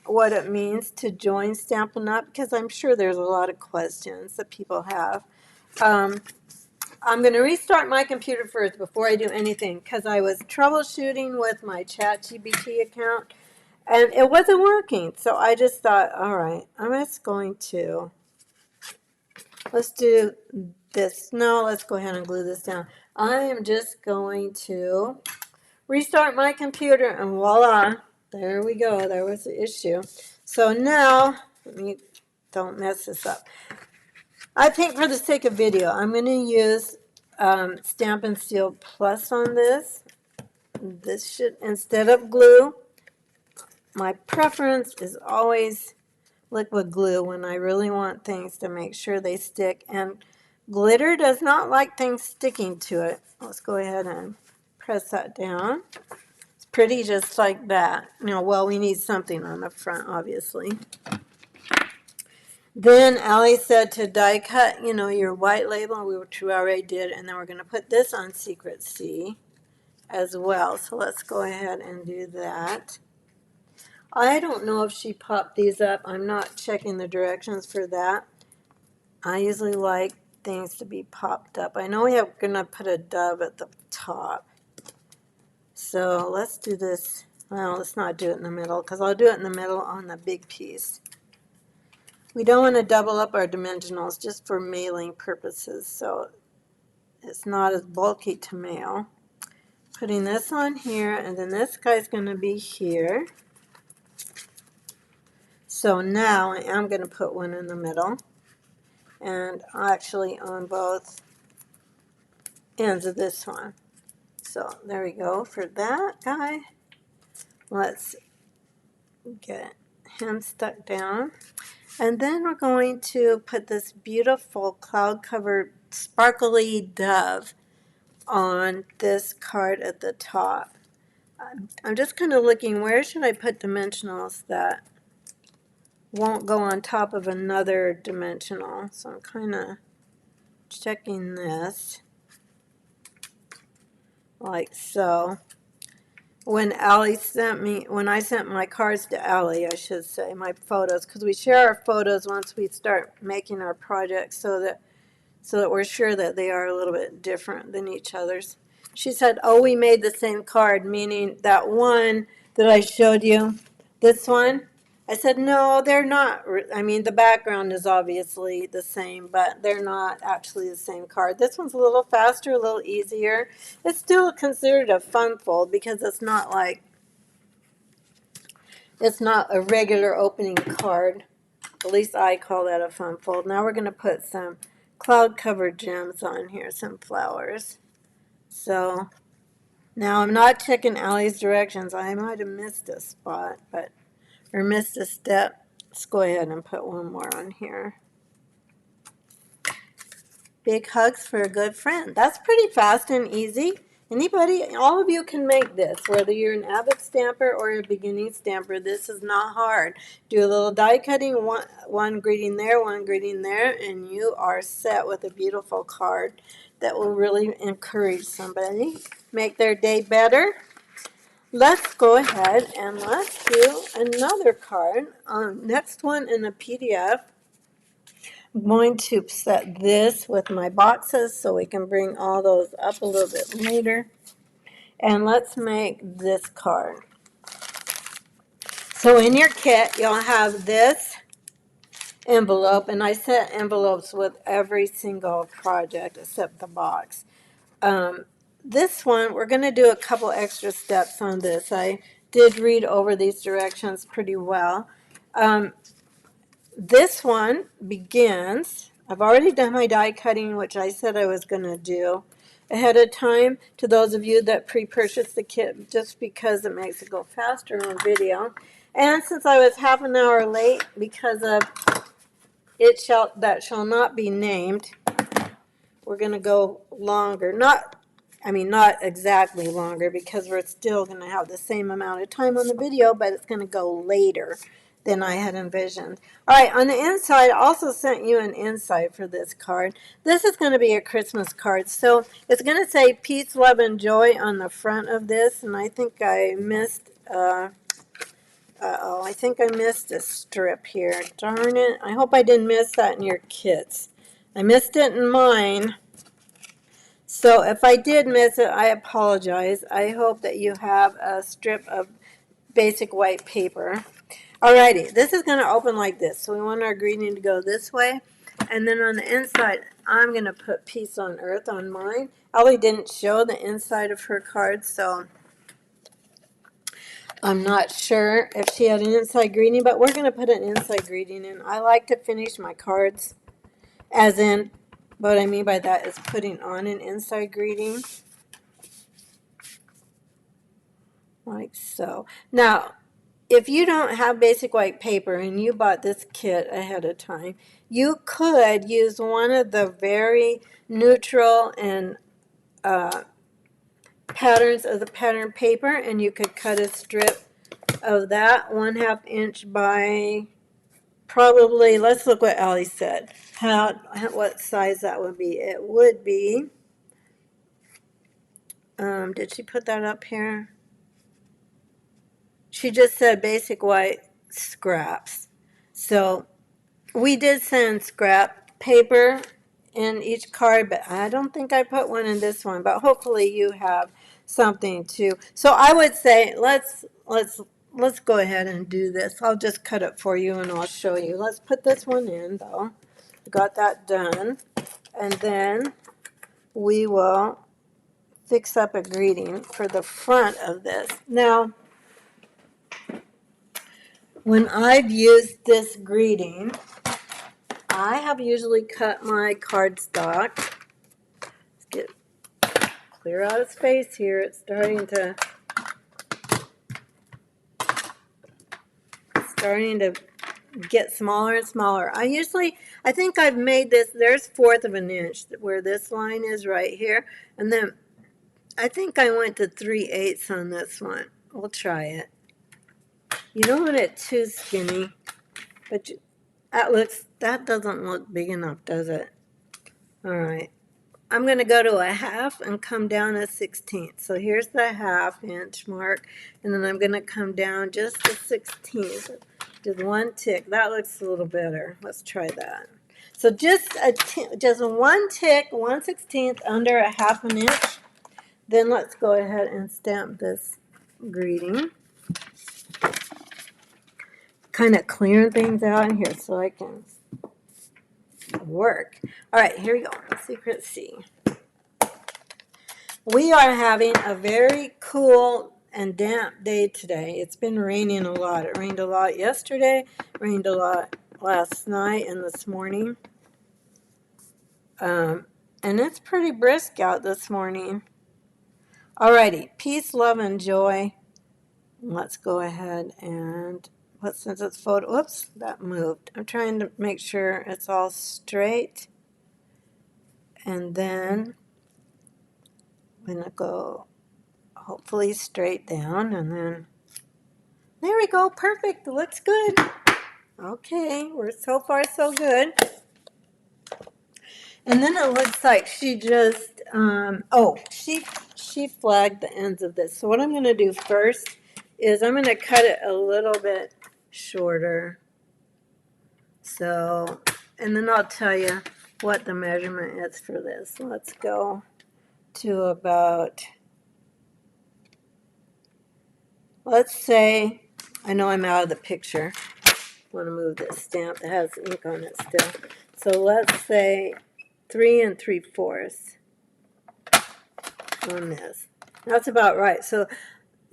what it means to join Stampin' Up, because I'm sure there's a lot of questions that people have. I'm going to restart my computer first before I do anything, because I was troubleshooting with my ChatGPT account, and it wasn't working. So I just thought, all right, I'm just going to, let's do this. No, let's go ahead and glue this down. I am just going to restart my computer, and voila, there we go. There was the issue. So now, let me, don't mess this up. I think for the sake of video, I'm going to use Stampin' Seal Plus on this. This should, instead of glue, my preference is always liquid glue when I really want things to make sure they stick. And glitter does not like things sticking to it. Let's go ahead and press that down. Pretty just like that. Well, we need something on the front, obviously. Then Allie said to die cut, your white label, which we already did, and then we're going to put this on Secret C as well. So let's go ahead and do that. I don't know if she popped these up. I'm not checking the directions for that. I usually like things to be popped up. I know we are going to put a dove at the top. So let's do this. Well, let's not do it in the middle because I'll do it in the middle on the big piece. We don't want to double up our dimensionals just for mailing purposes, so it's not as bulky to mail. Putting this on here, and then this guy's going to be here. So now I am going to put one in the middle, and actually on both ends of this one. So there we go for that guy. Let's get him stuck down. And then we're going to put this beautiful cloud-covered sparkly dove on this card at the top. I'm just kind of looking, where should I put dimensionals that won't go on top of another dimensional? So I'm kind of checking this like so. When I sent my cards to Allie, I should say, my photos, because we share our photos once we start making our projects so that we're sure that they are a little bit different than each other's. She said, oh, we made the same card, meaning that one that I showed you, this one. I said, no, they're not. I mean, the background is obviously the same, but they're not actually the same card. This one's a little faster, a little easier. It's still considered a fun fold because it's not a regular opening card. At least I call that a fun fold. Now we're going to put some cloud-covered gems on here, some flowers. So now I'm not checking Allie's directions. I might have missed a spot, or missed a step. Let's go ahead and put one more on here. Big hugs for a good friend. That's pretty fast and easy. Anybody, all of you can make this, whether you're an avid stamper or a beginning stamper. This is not hard. Do a little die cutting, one greeting there, one greeting there, and you are set with a beautiful card that will really encourage somebody, make their day better. Let's go ahead and let's do another card. Next one in the PDF. I'm going to set this with my boxes so we can bring all those up a little bit later. And let's make this card. So in your kit, you'll have this envelope, and I set envelopes with every single project except the box. This one, we're going to do a couple extra steps on this. I did read over these directions pretty well. This one begins, I've already done my die cutting, which I said I was going to do ahead of time to those of you that pre-purchased the kit just because it makes it go faster on video. And since I was half an hour late because of that shall not be named, we're going to go longer. Not exactly longer because we're still going to have the same amount of time on the video, but it's going to go later than I had envisioned. All right, on the inside, I also sent you an inside for this card. This is going to be a Christmas card. So it's going to say peace, love, and joy on the front of this, and I think I missed, I think I missed a strip here. Darn it. I hope I didn't miss that in your kits. I missed it in mine. So if I did miss it, I apologize. I hope that you have a strip of basic white paper. Alrighty, this is going to open like this. So we want our greeting to go this way. And then on the inside, I'm going to put peace on earth on mine. Ellie didn't show the inside of her card, so I'm not sure if she had an inside greeting, but we're going to put an inside greeting in. I like to finish my cards, as in, what I mean by that is putting on an inside greeting. Like so. Now, if you don't have basic white paper and you bought this kit ahead of time, you could use one of the very neutral and patterns of the pattern paper, and you could cut a strip of that 1/2 inch by probably, let's look what Allie said, what size that would be. It would be, did she put that up here? she just said basic white scraps. So we did send scrap paper in each card, but I don't think I put one in this one, but hopefully you have something too. So I would say let's go ahead and do this. I'll just cut it for you and I'll show you. Let's put this one in though. Got that done. And then we will fix up a greeting for the front of this. Now, when I've used this greeting, I have usually cut my cardstock. Let's get clear out of space here. It's starting to get smaller and smaller. I think I've made this, there's 1/4 of an inch where this line is right here. And then I think I went to 3/8 on this one. We'll try it. You don't want it too skinny, but that doesn't look big enough, does it? All right. I'm going to go to a 1/2 and come down a 1/16. So here's the 1/2 inch mark, and then I'm going to come down just a 1/16. Just one tick. That looks a little better. Let's try that. So just one tick, 1/16 under a 1/2 an inch. Then let's go ahead and stamp this greeting. Kind of clearing things out in here so I can work. All right, here we go. Secret C. We are having a very cool and damp day today. It's been raining a lot. It rained a lot yesterday, rained a lot last night and this morning. And it's pretty brisk out this morning. Alrighty, peace, love, and joy. Let's go ahead and since it's photo, whoops, that moved. I'm trying to make sure it's all straight. And then I'm going to go hopefully straight down, and then there we go. Perfect. Looks good. Okay, we're so far so good. And then it looks like she just she flagged the ends of this. So what I'm going to do first is I'm going to cut it a little bit shorter. So, and then I'll tell you what the measurement is for this. Let's go to about, let's say, I know I'm out of the picture. I want to move this stamp. It has ink on it still. So let's say 3 3/4 on this. That's about right. So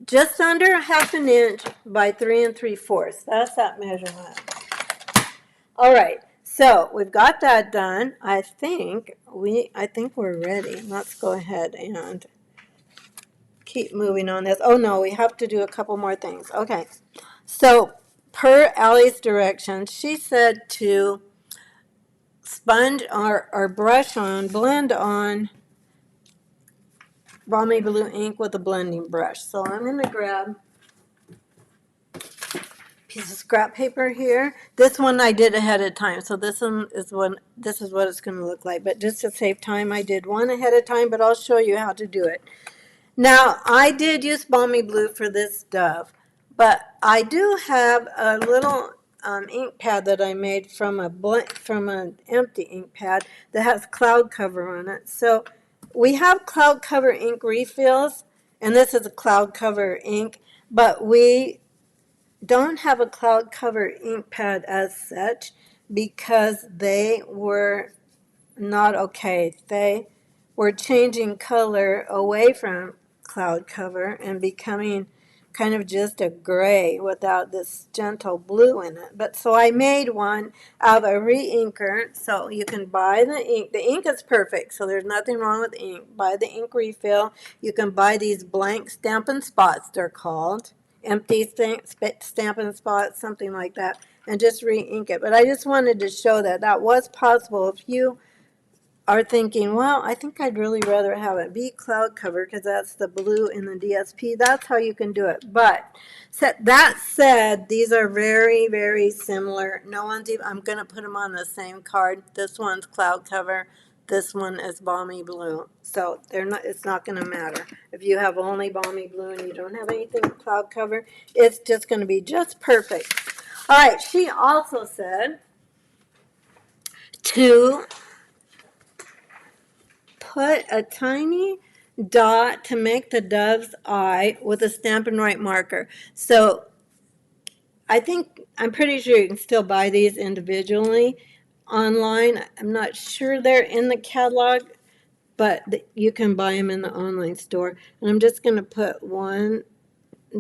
just under 1/2 an inch by 3 3/4. That's that measurement. All right. So we've got that done. I think we're ready. Let's go ahead and keep moving on this. Oh no, we have to do a couple more things. Okay. So per Allie's directions, she said to sponge or brush on, blend on balmy blue ink with a blending brush. So I'm going to grab a piece of scrap paper here. This one I did ahead of time, so this is what it's going to look like. But just to save time, I did one ahead of time, but I'll show you how to do it. Now, I did use balmy blue for this dove, but I do have a little ink pad that I made from an empty ink pad that has cloud cover on it. So we have cloud cover ink refills, and this is a cloud cover ink, but we don't have a cloud cover ink pad as such because they were not okay. They were changing color away from cloud cover and becoming kind of just a gray without this gentle blue in it. But so I made one out of a re-inker. So you can buy the ink. The ink is perfect, so there's nothing wrong with ink. Buy the ink refill. You can buy these blank Stampin' Spots, they're called. Empty Stampin' Spots, something like that, and just re-ink it. But I just wanted to show that was possible. If you are thinking, well, I think I'd really rather have it be cloud cover because that's the blue in the DSP. That's how you can do it. But that said, these are very, very similar. No one's even, I'm going to put them on the same card. This one's cloud cover. this one as balmy blue. So it's not going to matter. If you have only balmy blue and you don't have anything cloud cover, it's just going to be just perfect. All right, she also said to put a tiny dot to make the dove's eye with a Stampin' Right marker. So I'm pretty sure you can still buy these individually online. I'm not sure they're in the catalog, but you can buy them in the online store. And I'm just going to put one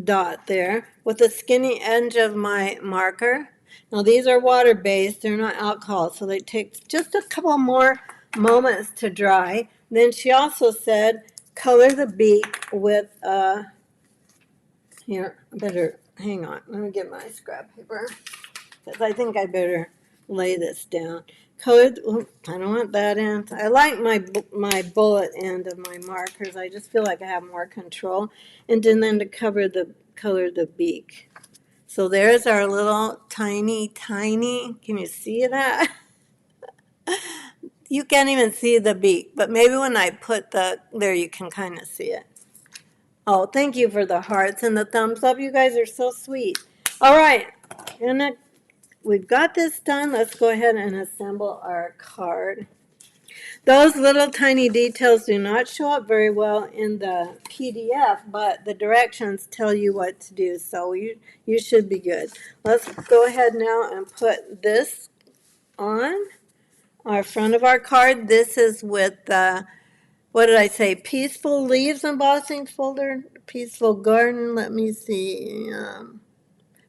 dot there with the skinny edge of my marker. Now these are water-based, they're not alcohol, so they take just a couple more moments to dry. Then she also said color the beak with, here, I better, hang on, let me get my scrap paper, because I think I better lay this down. Colored, I don't want that end. I like my bullet end of my markers. I just feel like I have more control. And then to color the beak. So there's our little tiny, can you see that? You can't even see the beak, but maybe when I put there you can kind of see it. Oh, thank you for the hearts and the thumbs up. You guys are so sweet. All right, we've got this done. Let's go ahead and assemble our card. Those little tiny details do not show up very well in the PDF, but the directions tell you what to do, so you should be good. Let's go ahead now and put this on our front of our card. This is with, what did I say, Peaceful Leaves embossing folder, Peaceful Garden, let me see,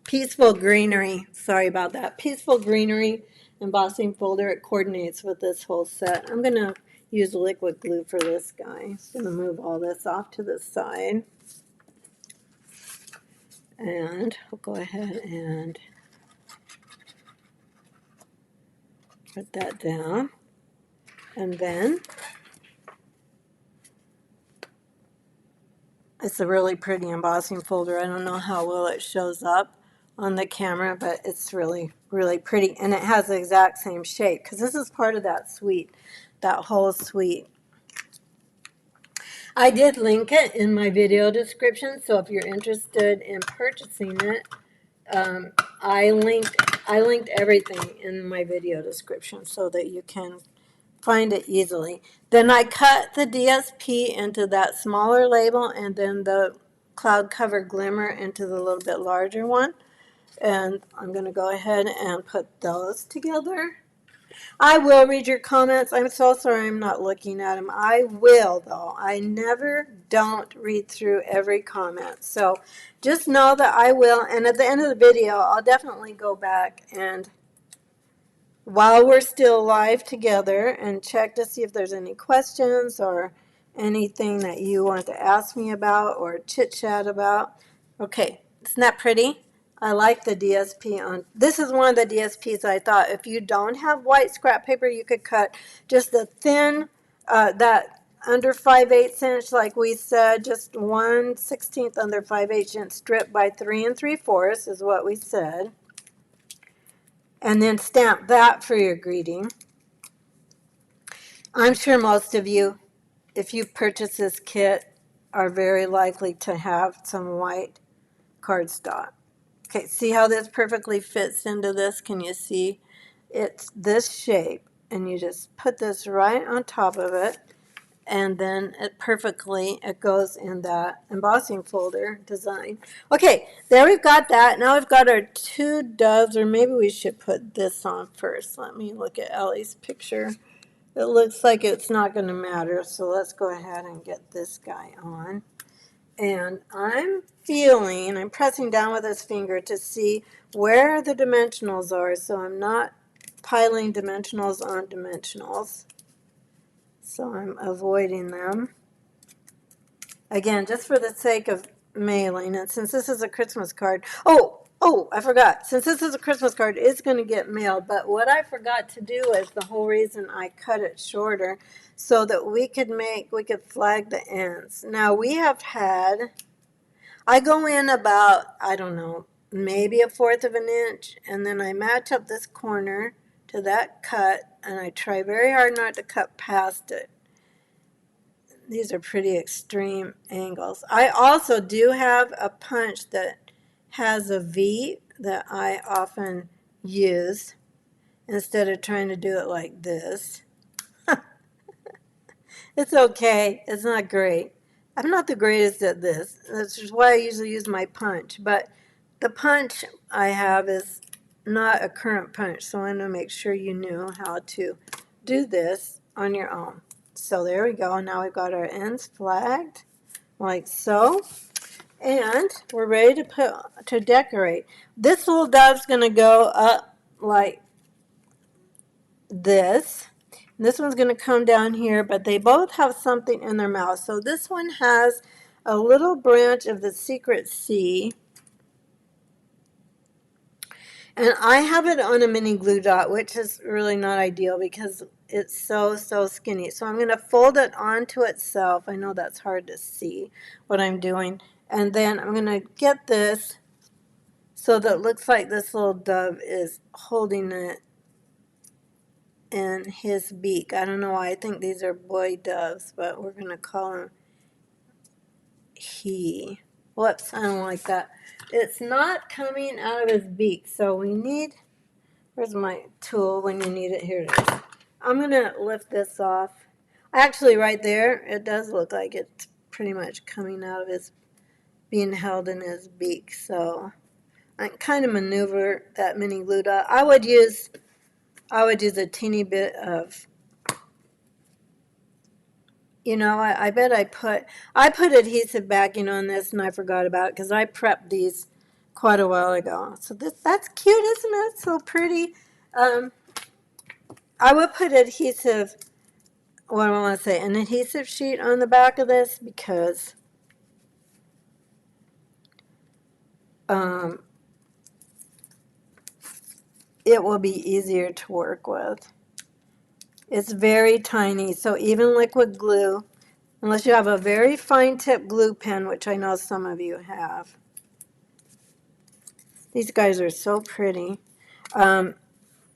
Peaceful Greenery, sorry about that, Peaceful Greenery embossing folder. It coordinates with this whole set. I'm going to use liquid glue for this guy. I'm going to move all this off to the side. And we'll go ahead and put that down. And then it's a really pretty embossing folder. I don't know how well it shows up on the camera, but it's really, really pretty. And it has the exact same shape because this is part of that suite, that whole suite. I did link it in my video description, so if you're interested in purchasing it, I linked everything in my video description so that you can find it easily. Then I cut the DSP into that smaller label and then the cloud cover glimmer into the little bit larger one. And I'm going to go ahead and put those together. I will read your comments. I'm so sorry I'm not looking at them. I will, though. I never don't read through every comment. So just know that I will. And at the end of the video, I'll definitely go back and while we're still live together and check to see if there's any questions or anything that you want to ask me about or chit chat about. Okay, isn't that pretty? I like the DSP on. This is one of the DSPs I thought if you don't have white scrap paper, you could cut just a thin, that under 5/8 inch, like we said, just 1/16 under 5/8 inch strip by 3 3/4 is what we said. And then stamp that for your greeting. I'm sure most of you, if you purchase this kit, are very likely to have some white cardstock. Okay, see how this perfectly fits into this? Can you see? It's this shape, and you just put this right on top of it, and then it goes in that embossing folder design. Okay, there we've got that. Now we've got our two doves, or maybe we should put this on first. Let me look at Ellie's picture. It looks like it's not going to matter, so let's go ahead and get this guy on. And I'm pressing down with this finger to see where the dimensionals are, so I'm not piling dimensionals on dimensionals. So I'm avoiding them. Again, just for the sake of mailing, and since this is a Christmas card, I forgot. Since this is a Christmas card, it's going to get mailed, but what I forgot to do is the whole reason I cut it shorter so that we could flag the ends. Now I go in about, I don't know, maybe 1/4 of an inch, and then I match up this corner to that cut, and I try very hard not to cut past it. These are pretty extreme angles. I also do have a punch that has a V that I often use instead of trying to do it like this. It's okay. It's not great. I'm not the greatest at this. That's just why I usually use my punch. But the punch I have is not a current punch, so I want to make sure you knew how to do this on your own. So there we go. Now we've got our ends flagged like so. And we're ready to decorate. This little dove's going to go up like this. This one's going to come down here, but they both have something in their mouth. So this one has a little branch of the secret sea. And I have it on a mini glue dot, which is really not ideal because it's so skinny. So I'm going to fold it onto itself. I know that's hard to see what I'm doing. And then I'm going to get this so that it looks like this little dove is holding it in his beak. I don't know why I think these are boy doves, but we're going to call him he. Whoops, I don't like that. It's not coming out of his beak, so we need, where's my tool when you need it? Here it is. I'm going to lift this off. Actually, right there, it does look like it's pretty much coming out of his, being held in his beak, so I can kind of maneuver that mini glue dot. I would use a teeny bit of, you know, I bet I put adhesive backing on this and I forgot about it because I prepped these quite a while ago. So that's cute, isn't it? So pretty. I would put adhesive, what do I want to say, an adhesive sheet on the back of this because it will be easier to work with. It's very tiny, so even liquid glue, unless you have a very fine tip glue pen, which I know some of you have. These guys are so pretty.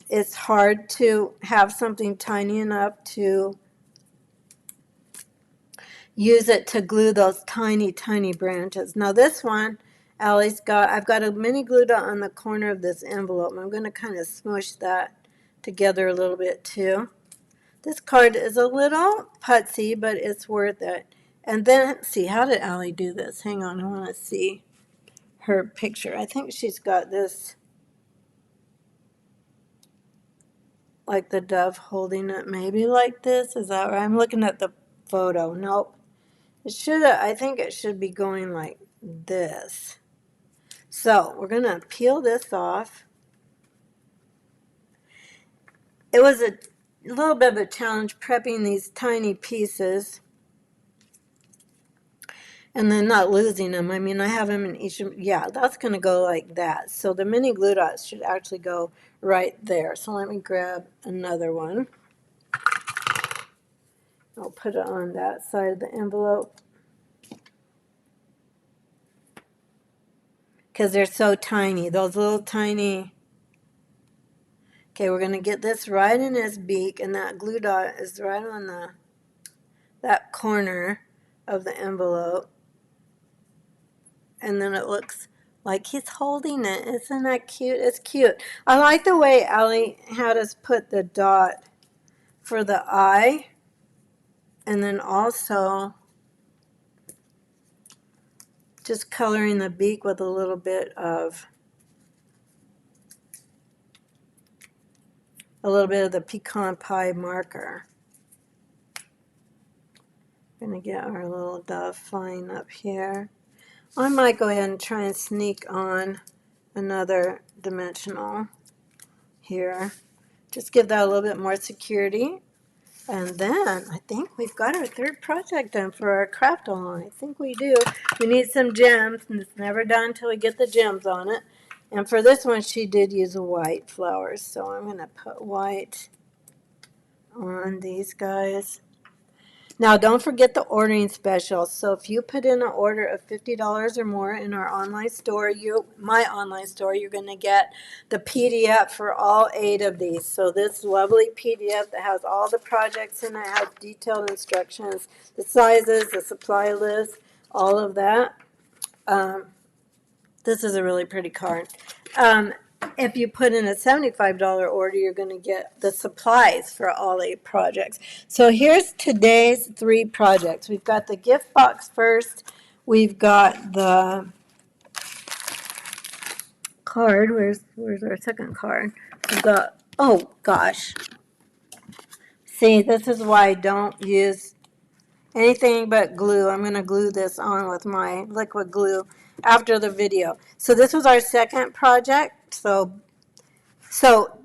It's hard to have something tiny enough to use it to glue those tiny branches. Now this one, Allie's got, I've got a mini glue dot on the corner of this envelope. I'm going to kind of smush that together a little bit too. This card is a little putsy, but it's worth it. And then, see, how did Allie do this? Hang on, I want to see her picture. I think she's got this, like the dove holding it maybe like this. Is that right? I'm looking at the photo. Nope. It should, I think it should be going like this. So we're going to peel this off. It was a little bit of a challenge prepping these tiny pieces and then not losing them. I mean, I have them in each, yeah, that's going to go like that. So the mini glue dots should actually go right there. So let me grab another one. I'll put it on that side of the envelope because they're so tiny, those little tiny. Okay, we're going to get this right in his beak, and that glue dot is right on that corner of the envelope. And then it looks like he's holding it. Isn't that cute? It's cute. I like the way Allie had us put the dot for the eye, and then also just coloring the beak with a little bit of the pecan pie marker. I'm going to get our little dove flying up here. I might go ahead and try and sneak on another dimensional here. Just give that a little bit more security. And then I think we've got our third project done for our craft along. I think we do. We need some gems, and it's never done until we get the gems on it. And for this one, she did use white flowers. So I'm going to put white on these guys. Now, don't forget the ordering special. So if you put in an order of $50 or more in our online store, my online store, you're going to get the PDF for all 8 of these. So this lovely PDF that has all the projects in it, has detailed instructions, the sizes, the supply list, all of that. This is a really pretty card. If you put in a $75 order, you're going to get the supplies for all 8 projects. So here's today's 3 projects. We've got the gift box first. We've got the card. Where's our second card? We've got, oh gosh. See, this is why I don't use anything but glue. I'm going to glue this on with my liquid glue after the video. So this was our second project. So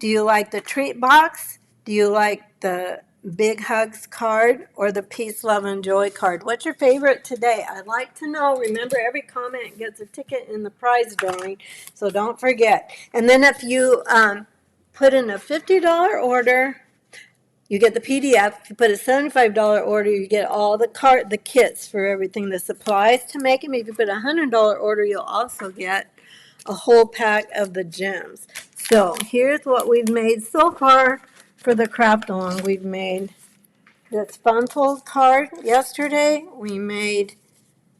do you like the treat box? Do you like the big hugs card or the peace, love, and joy card? What's your favorite today? I'd like to know. Remember, every comment gets a ticket in the prize drawing, so don't forget. And then if you put in a $50 order, you get the PDF. If you put a $75 order, you get all the kits for everything, the supplies to make them. If you put a $100 order, you'll also get a whole pack of the gems. So here's what we've made so far for the craft along. We've made this fun fold card yesterday.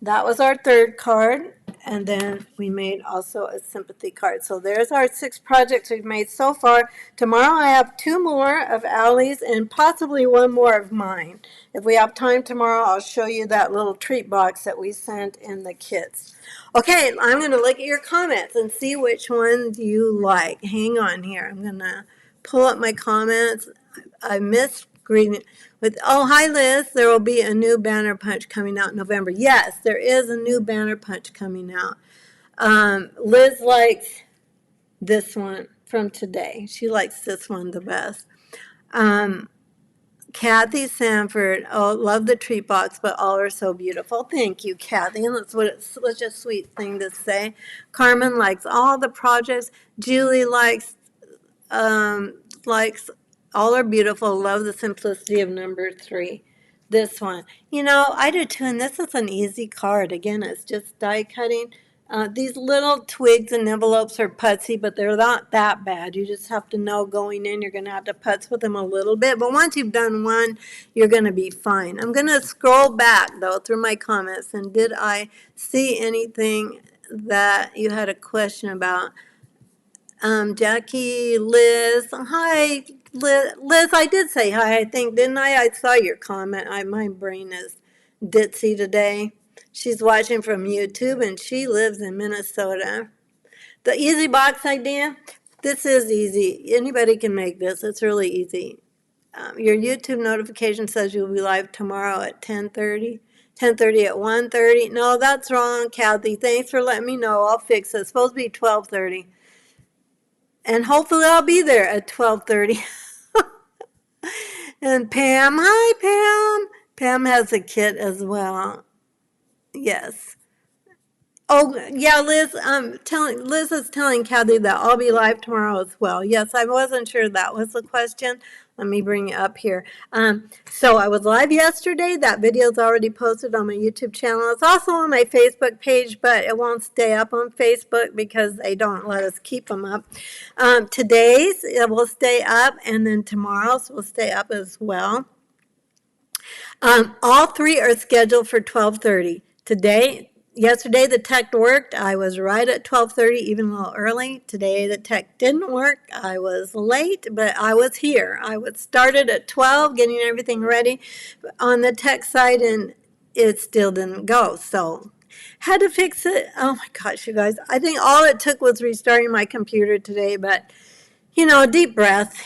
That was our third card, and then we made also a sympathy card. So there's our 6 projects we've made so far. Tomorrow I have 2 more of Allie's and possibly 1 more of mine. If we have time tomorrow, I'll show you that little treat box that we sent in the kits. Okay, I'm going to look at your comments and see which ones you like. Hang on here. I'm going to pull up my comments. I missed greeting with, oh, hi Liz, there will be a new banner punch coming out in November. Yes, there is a new banner punch coming out. Liz likes this one from today. She likes this one the best. Kathy Sanford, oh, love the treat box, but all are so beautiful. Thank you, Kathy. And that's such a sweet thing to say. Carmen likes all the projects. Julie likes all are beautiful. Love the simplicity of number 3. This one, I do too, and this is an easy card. Again, it's just die cutting. These little twigs and envelopes are putsy, but they're not that bad. You just have to know going in, you're going to have to putz with them a little bit. But once you've done one, you're going to be fine. I'm going to scroll back, though, through my comments. And did I see anything that you had a question about? Jackie, Liz, hi, Liz, I did say hi, I think, didn't I? I saw your comment. My brain is ditzy today. She's watching from YouTube, and she lives in Minnesota. The easy box idea, this is easy. Anybody can make this. It's really easy. Your YouTube notification says you'll be live tomorrow at 10:30. 10:30 at 1:30. No, that's wrong, Kathy. Thanks for letting me know. I'll fix it. It's supposed to be 12:30. And hopefully I'll be there at 12:30. And Pam, hi Pam. Pam has a kit as well. Yes. Oh, yeah, Liz, Liz is telling Kathy that I'll be live tomorrow as well. Yes, I wasn't sure that was the question. Let me bring it up here. So I was live yesterday. That video is already posted on my YouTube channel. It's also on my Facebook page, but it won't stay up on Facebook because they don't let us keep them up. Today's, it will stay up, and then tomorrow's will stay up as well. All 3 are scheduled for 12:30. Yesterday the tech worked. I was right at 12:30, even a little early. Today the tech didn't work. I was late, but I was here. I was started at 12, getting everything ready on the tech side, and it still didn't go. So had to fix it. Oh my gosh, you guys. I think all it took was restarting my computer today, but deep breath.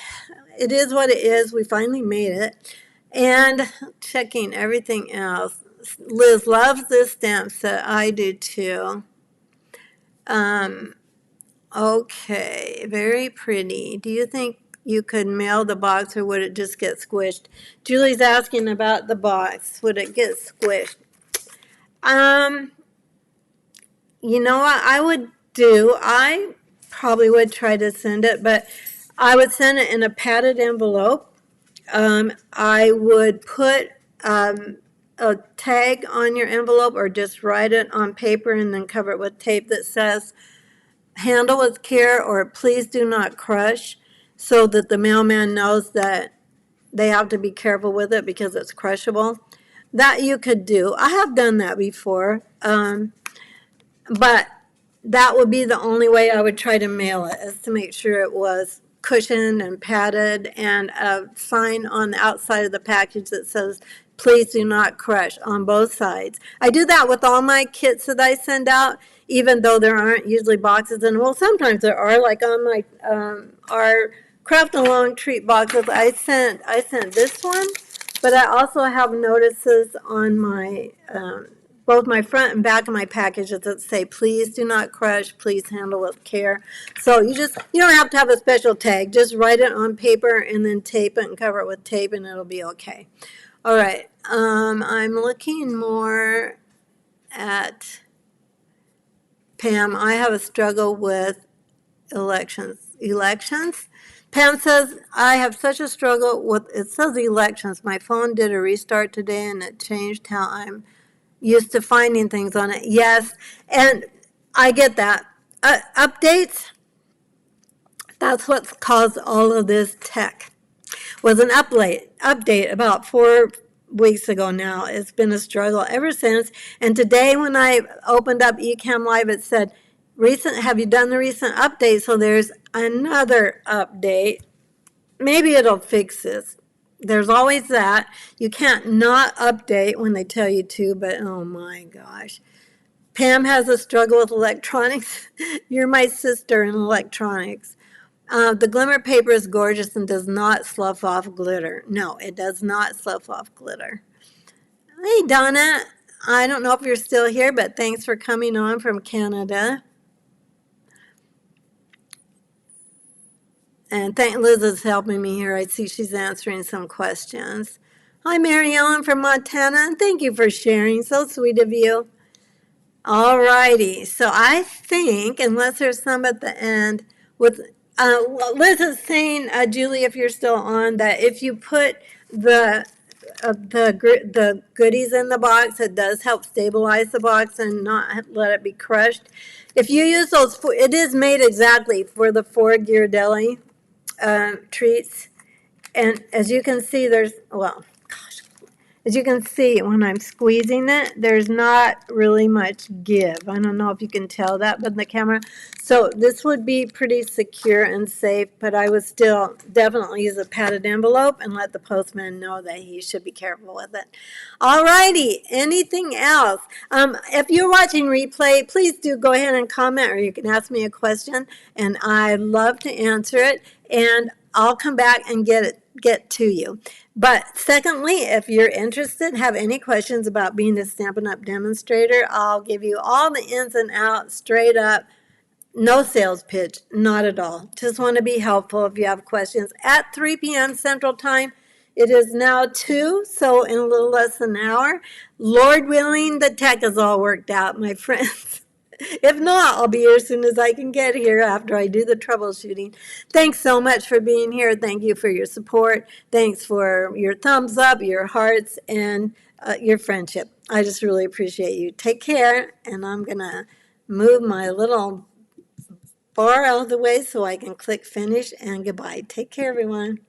It is what it is. We finally made it. And checking everything else. Liz loves this stamp set. I do too. Okay, very pretty. Do you think you could mail the box or would it just get squished? Julie's asking about the box. Would it get squished? You know what I would do? I probably would try to send it, but I would send it in a padded envelope. I would put a tag on your envelope, or just write it on paper and then cover it with tape that says handle with care or please do not crush, so that the mailman knows that they have to be careful with it because it's crushable. That you could do. I have done that before. But that would be the only way I would try to mail it, is to make sure it was cushioned and padded, and a sign on the outside of the package that says, please do not crush, on both sides. I do that with all my kits that I send out, even though there aren't usually boxes. And well, sometimes there are, like on my, our Craft and Long treat boxes. I sent this one, but I also have notices on my, both my front and back of my packages that say, please do not crush, please handle with care. So you don't have to have a special tag. Just write it on paper and then tape it and cover it with tape, and it'll be okay. All right. I'm looking more at Pam. I have a struggle with elections. Pam says, I have such a struggle with, it says elections. My phone did a restart today and it changed how I'm used to finding things on it. Yes, and I get that. Updates, that's what's caused all of this tech. Was an update about 4 weeks ago now. It's been a struggle ever since. And today when I opened up Ecamm Live, it said, have you done the recent update? So there's another update. Maybe it'll fix this. There's always that. You can't not update when they tell you to, but oh my gosh. Pam has a struggle with electronics. You're my sister in electronics. The glimmer paper is gorgeous and does not slough off glitter. No, it does not slough off glitter. Hey, Donna. I don't know if you're still here, but thanks for coming on from Canada. And Liz is helping me here. I see she's answering some questions. Hi, Mary Ellen from Montana, and thank you for sharing. So sweet of you. All righty. So I think, unless there's some at the end, with Liz is saying, Julie, if you're still on, that if you put the goodies in the box, it does help stabilize the box and not let it be crushed. If you use those, it is made exactly for the 4 Ghirardelli treats, and as you can see, as you can see when I'm squeezing it, there's not really much give. I don't know if you can tell that with the camera. So this would be pretty secure and safe, but I would still definitely use a padded envelope and let the postman know that he should be careful with it. All righty, anything else? If you're watching replay, please do go ahead and comment, or you can ask me a question, and I'd love to answer it, and I'll come back and get to you. But secondly, if you're interested, have any questions about being the Stampin' Up! Demonstrator, I'll give you all the ins and outs, straight up. No sales pitch, not at all. Just want to be helpful if you have questions. At 3 p.m. Central Time, it is now 2, so in a little less than an hour. Lord willing, the tech is all worked out, my friends. If not, I'll be here as soon as I can get here after I do the troubleshooting. Thanks so much for being here. Thank you for your support. Thanks for your thumbs up, your hearts, and your friendship. I just really appreciate you. Take care, and I'm going to move my little bar out of the way so I can click finish and goodbye. Take care, everyone.